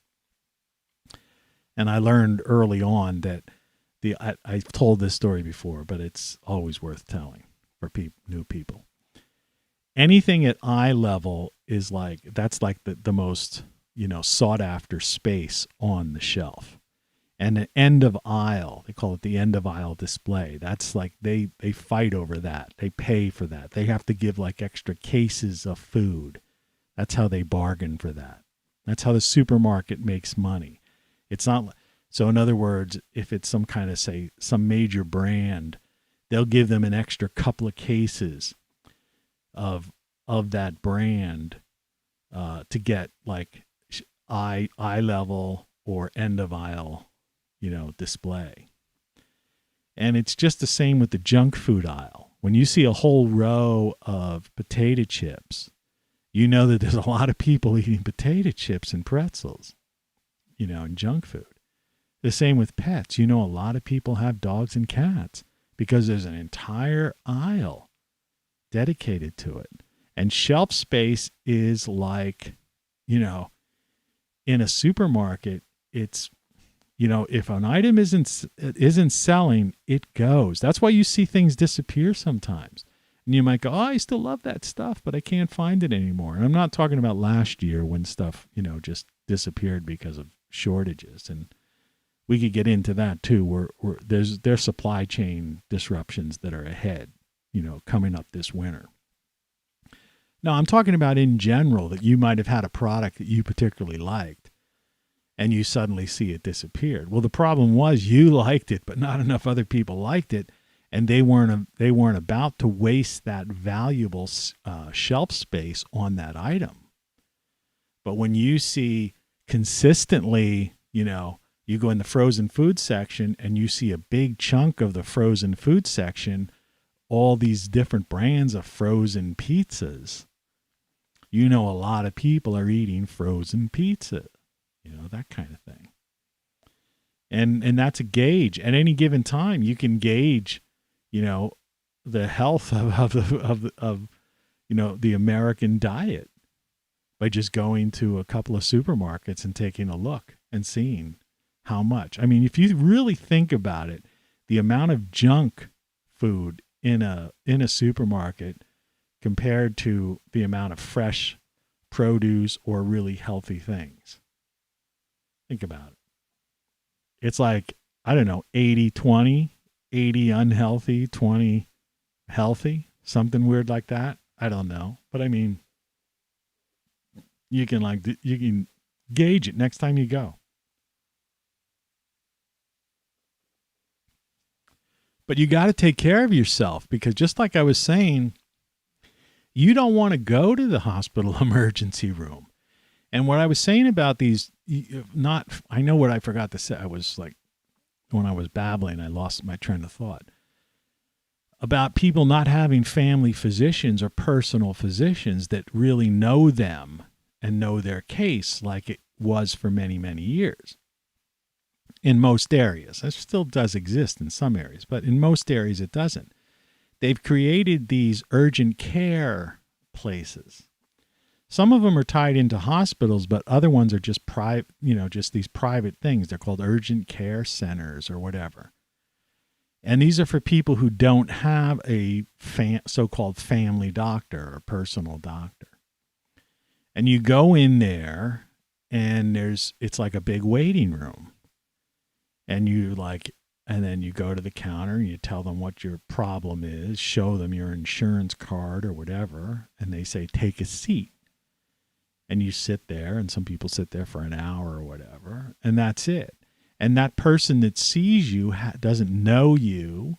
And I learned early on that I've told this story before, but it's always worth telling for new people. Anything at eye level is that's like the most, sought after space on the shelf. And the end of aisle, they call it the end of aisle display. That's like they fight over that. They pay for that. They have to give like extra cases of food. That's how they bargain for that. That's how the supermarket makes money. It's not so. In other words, if it's some kind of some major brand, they'll give them an extra couple of cases of that brand to get like eye level or end of aisle, display. And it's just the same with the junk food aisle. When you see a whole row of potato chips, you know that there's a lot of people eating potato chips and pretzels, and junk food. The same with pets. A lot of people have dogs and cats because there's an entire aisle dedicated to it. And shelf space is like, in a supermarket, it's, if an item isn't selling, it goes. That's why you see things disappear sometimes. And you might go, oh, I still love that stuff, but I can't find it anymore. And I'm not talking about last year when stuff, just disappeared because of shortages. And we could get into that too. There's supply chain disruptions that are ahead, coming up this winter. No, I'm talking about in general that you might have had a product that you particularly liked and you suddenly see it disappeared. Well, the problem was you liked it, but not enough other people liked it, and they weren't about to waste that valuable shelf space on that item. But when you see consistently, you go in the frozen food section and you see a big chunk of the frozen food section, all these different brands of frozen pizzas, a lot of people are eating frozen pizza, that kind of thing. And that's a gauge. At any given time, you can gauge, the health of the American diet by just going to a couple of supermarkets and taking a look and seeing how much. I mean, if you really think about it, the amount of junk food in a supermarket compared to the amount of fresh produce or really healthy things. Think about it. It's like, I don't know, 80-20, 80 unhealthy, 20 healthy, something weird like that. I don't know. But I mean, you can gauge it next time you go. But you got to take care of yourself because just like I was saying, you don't want to go to the hospital emergency room. And what I was saying about these, I know what I forgot to say. I was like, when I was babbling, I lost my train of thought. About people not having family physicians or personal physicians that really know them and know their case like it was for many, many years. In most areas. It still does exist in some areas, but in most areas it doesn't. They've created these urgent care places. Some of them are tied into hospitals, but other ones are just private, just these private things. They're called urgent care centers or whatever. And these are for people who don't have a so-called family doctor or personal doctor. And you go in there and it's like a big waiting room. And then you go to the counter and you tell them what your problem is, show them your insurance card or whatever, and they say, take a seat. And you sit there, and some people sit there for an hour or whatever, and that's it. And that person that sees you doesn't know you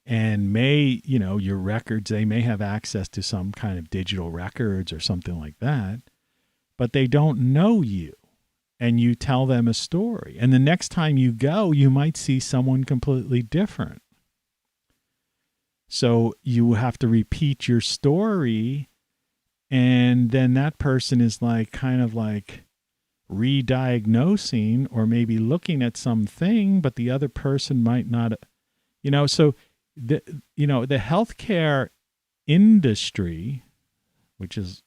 and may, your records, they may have access to some kind of digital records or something like that, but they don't know you. And you tell them a story. And the next time you go, you might see someone completely different. So you have to repeat your story. And then that person is kind of re-diagnosing or maybe looking at something, but the other person might not, so the healthcare industry, which is,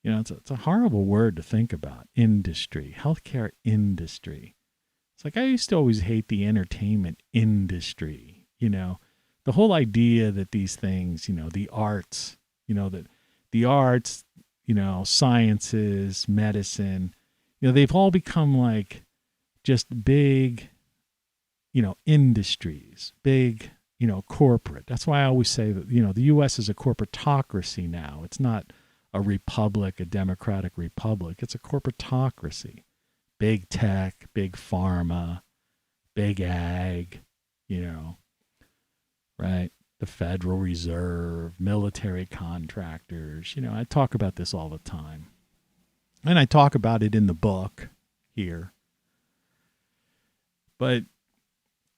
it's a horrible word to think about, industry, healthcare industry. It's like I used to always hate the entertainment industry, the whole idea that these things, the arts, that the arts, sciences, medicine, they've all become like just big, industries, big, corporate. That's why I always say that, the U.S. is a corporatocracy now. It's not a republic, a democratic republic. It's a corporatocracy. Big tech, big pharma, big ag, right? The Federal Reserve, military contractors. I talk about this all the time. And I talk about it in the book here. And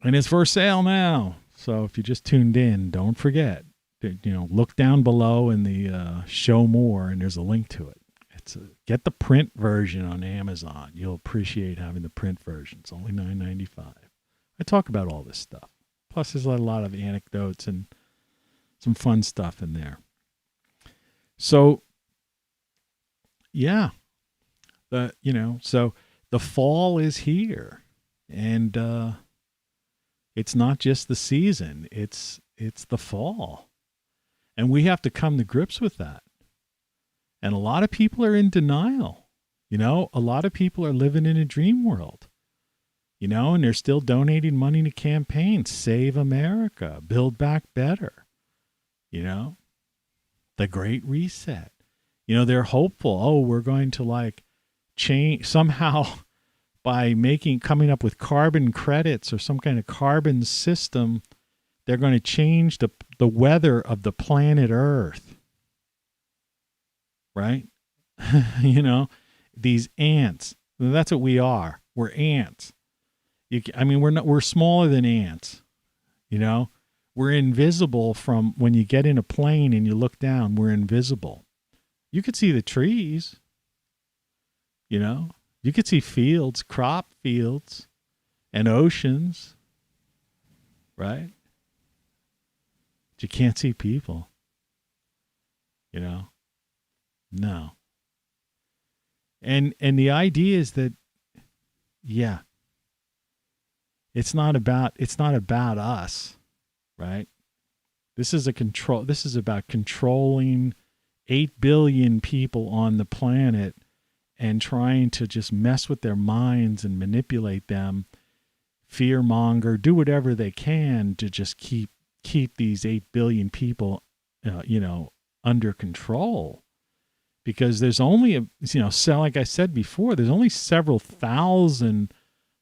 it's for sale now. So if you just tuned in, don't forget to, look down below in the show more, and there's a link to it. Get the print version on Amazon. You'll appreciate having the print version. It's only $9.95. I talk about all this stuff. Plus, there's a lot of anecdotes and some fun stuff in there. So, yeah, so the fall is here, and it's not just the season; it's the fall, and we have to come to grips with that. And a lot of people are in denial. A lot of people are living in a dream world. And they're still donating money to campaigns. Save America. Build Back Better. The Great Reset. They're hopeful. Oh, we're going to change somehow by coming up with carbon credits or some kind of carbon system. They're going to change the weather of the planet Earth. Right? These ants. That's what we are. We're ants. We're smaller than ants. We're invisible from when you get in a plane and you look down, we're invisible. You could see the trees. You could see fields, crop fields, and oceans. Right? But you can't see people. No. And the idea is that, yeah, it's not about us, right? This is about controlling 8 billion people on the planet and trying to just mess with their minds and manipulate them, fearmonger, do whatever they can to just keep these 8 billion people, under control. Because there's only, like I said before, there's only several thousand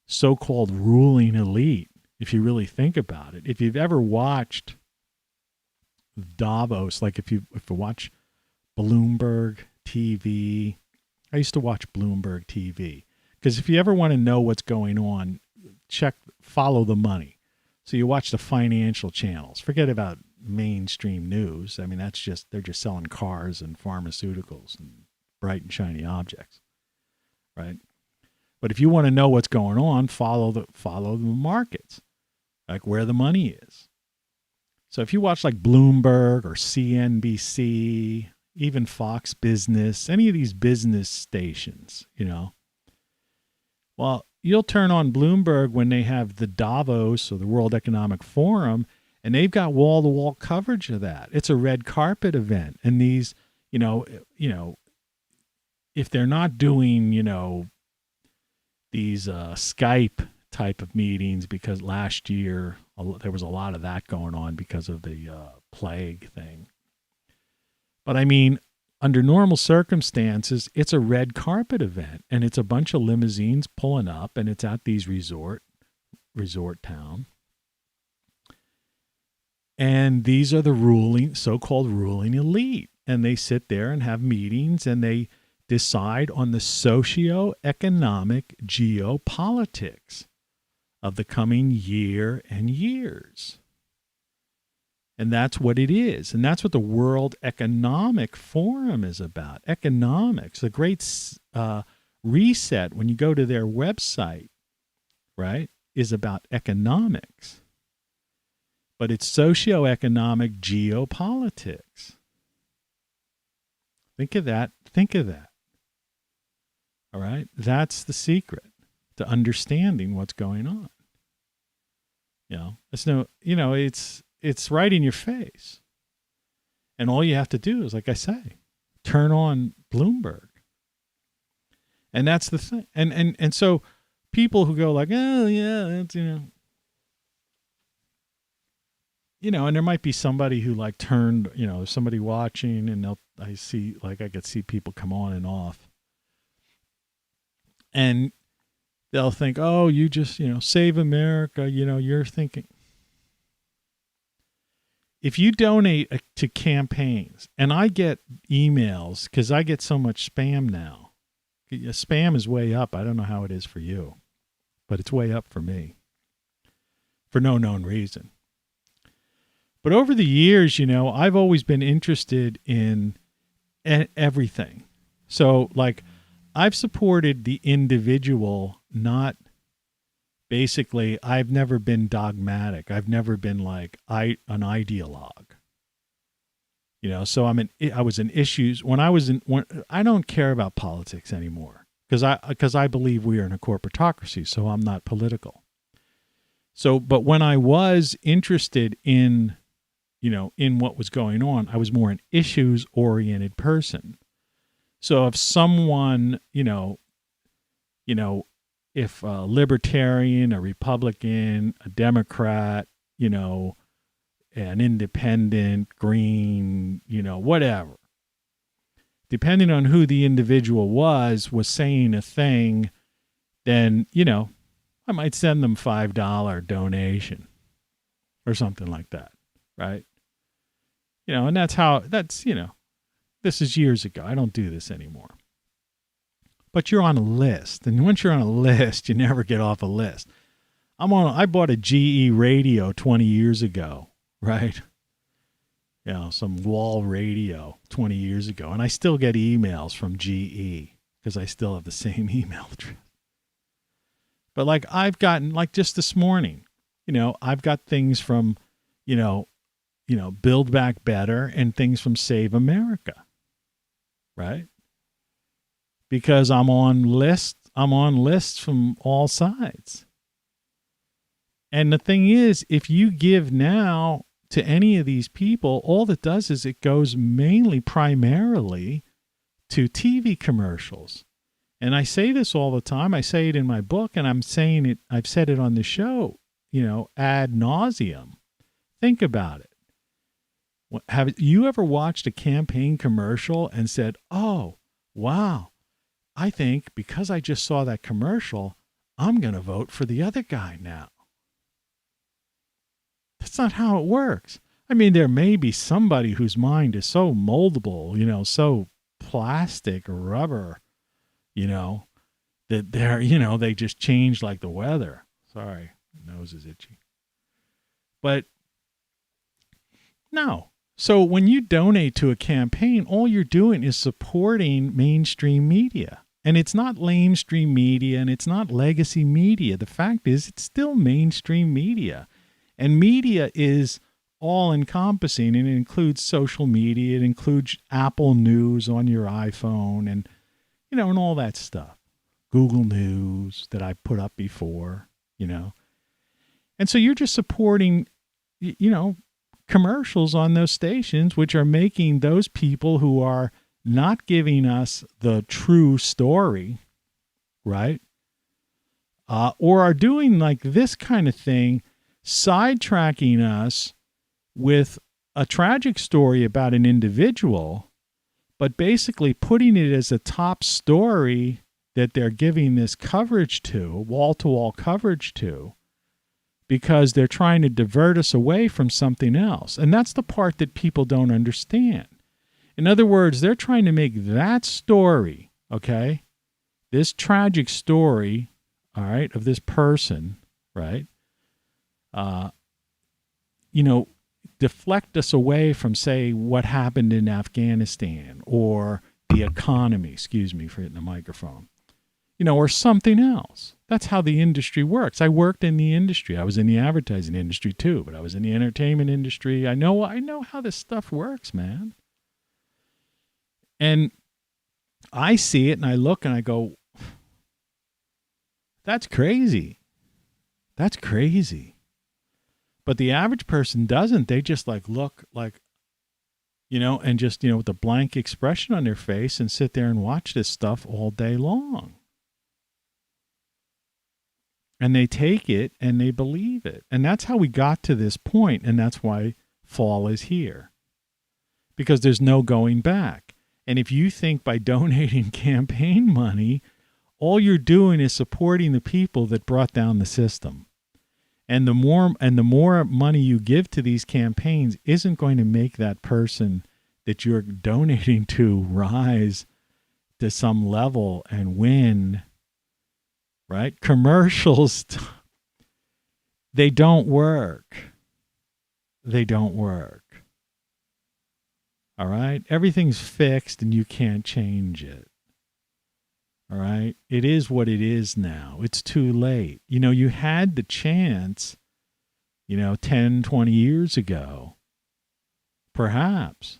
so-called ruling elite, if you really think about it. If you've ever watched Davos, like if you watch Bloomberg TV, I used to watch Bloomberg TV, because if you ever want to know what's going on, follow the money. So you watch the financial channels. Forget about mainstream news. They're just selling cars and pharmaceuticals and bright and shiny objects, right? But if you want to know what's going on, follow the markets, like where the money is. So if you watch like Bloomberg or CNBC, even Fox Business, any of these business stations, well, you'll turn on Bloomberg when they have the Davos or the World Economic Forum, and they've got wall-to-wall coverage of that. It's a red carpet event. And these, if they're not doing, these Skype type of meetings, because last year there was a lot of that going on because of the plague thing. But under normal circumstances, it's a red carpet event, and it's a bunch of limousines pulling up, and it's at these resort town. And these are the so-called ruling elite. And they sit there and have meetings, and they decide on the socio-economic geopolitics of the coming year and years. And that's what it is. And that's what the World Economic Forum is about. Economics, the great Reset, when you go to their website, right, is about economics. But it's socioeconomic geopolitics. Think of that. Think of that. All right? That's the secret to understanding what's going on. It's right in your face. And all you have to do is, like I say, turn on Bloomberg. And that's the thing. And so people who go like, oh yeah, that's, and there might be somebody who like turned, somebody watching, and I could see people come on and off. And they'll think, oh, you just, save America, you're thinking. If you donate to campaigns, and I get emails, because I get so much spam now. Spam is way up. I don't know how it is for you, but it's way up for me for no known reason. But over the years, I've always been interested in everything. So, like, I've supported the individual, not basically, I've never been dogmatic. I've never been like an ideologue. So I was in issues when I don't care about politics anymore because I believe we are in a corporatocracy, so I'm not political. So, but when I was interested in what was going on, I was more an issues oriented person. So if someone, if a libertarian, a Republican, a Democrat, an independent, green, whatever, depending on who the individual was saying a thing, then, I might send them $5 donation or something like that. Right. And this is years ago. I don't do this anymore. But you're on a list. And once you're on a list, you never get off a list. I bought a GE radio 20 years ago, right? Some wall radio 20 years ago. And I still get emails from GE because I still have the same email address. But like I've gotten, like just this morning, I've got things from, Build Back Better and things from Save America, right? Because I'm on lists from all sides. And the thing is, if you give now to any of these people, all it does is it goes primarily to TV commercials. And I say this all the time. I say it in my book, and I've said it on the show, ad nauseum. Think about it. Have you ever watched a campaign commercial and said, oh, wow, I think because I just saw that commercial, I'm going to vote for the other guy now? That's not how it works. I mean, there may be somebody whose mind is so moldable, so plastic or rubber, that they're, they just change like the weather. Sorry, my nose is itchy. But no. So when you donate to a campaign, all you're doing is supporting mainstream media. And it's not lamestream media and it's not legacy media. The fact is, it's still mainstream media. And media is all-encompassing, and it includes social media. It includes Apple News on your iPhone and, and all that stuff. Google News that I put up before, And so you're just supporting, commercials on those stations, which are making those people who are not giving us the true story, right? Or are doing like this kind of thing, sidetracking us with a tragic story about an individual, but basically putting it as a top story that they're giving this coverage to, wall-to-wall coverage to, because they're trying to divert us away from something else. And that's the part that people don't understand. In other words, they're trying to make that story, okay, this tragic story, all right, of this person, right, deflect us away from, say, what happened in Afghanistan or the economy, excuse me for hitting the microphone, or something else. That's how the industry works. I worked in the industry. I was in the advertising industry too, but I was in the entertainment industry. I know how this stuff works, man. And I see it and I look and I go, that's crazy. That's crazy. But the average person doesn't. They just look and just, with a blank expression on their face and sit there and watch this stuff all day long. And they take it and they believe it. And that's how we got to this point, and that's why fall is here. Because there's no going back. And if you think by donating campaign money, all you're doing is supporting the people that brought down the system. And the more money you give to these campaigns isn't going to make that person that you're donating to rise to some level and win. Right? Commercials, they don't work. They don't work. All right? Everything's fixed and you can't change it. All right? It is what it is now. It's too late. You had the chance, 10, 20 years ago, perhaps,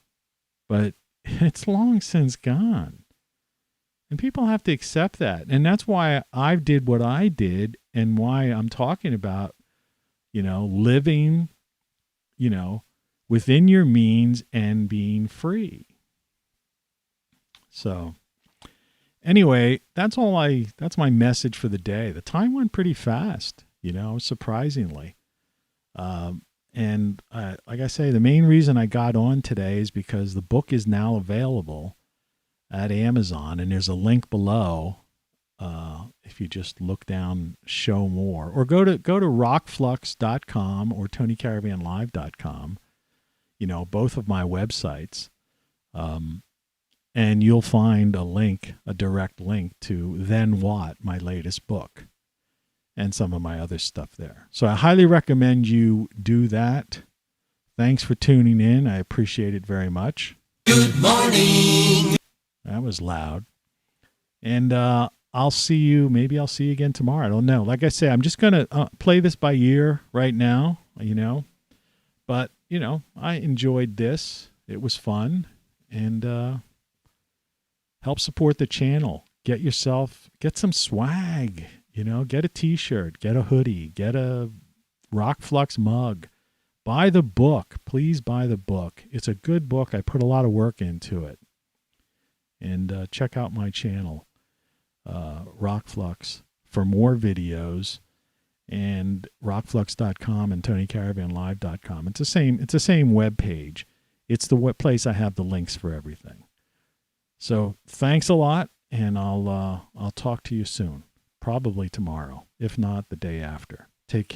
but it's long since gone. And people have to accept that. And that's why I did what I did and why I'm talking about, living, within your means and being free. So anyway, that's my message for the day. The time went pretty fast, surprisingly. And like I say, the main reason I got on today is because the book is now available at Amazon, and there's a link below. If you just look down, show more, or go to ROCKFLUX.com or TonyCaravanLive.com, both of my websites, and you'll find a direct link to Then What, my latest book, and some of my other stuff there. So I highly recommend you do that. Thanks for tuning in. I appreciate it very much. Morning. That was loud. And I'll see you again tomorrow. I don't know. Like I say, I'm just going to play this by ear right now, But, I enjoyed this. It was fun. And help support the channel. Get some swag, Get a t-shirt, get a hoodie, get a ROCKFLUX mug. Buy the book. Please buy the book. It's a good book. I put a lot of work into it. And check out my channel, ROCKFLUX, for more videos, and ROCKFLUX.com and TonyCaravanLive.com. It's the same web page. It's the web place I have the links for everything. So thanks a lot, and I'll talk to you soon, probably tomorrow, if not the day after. Take care.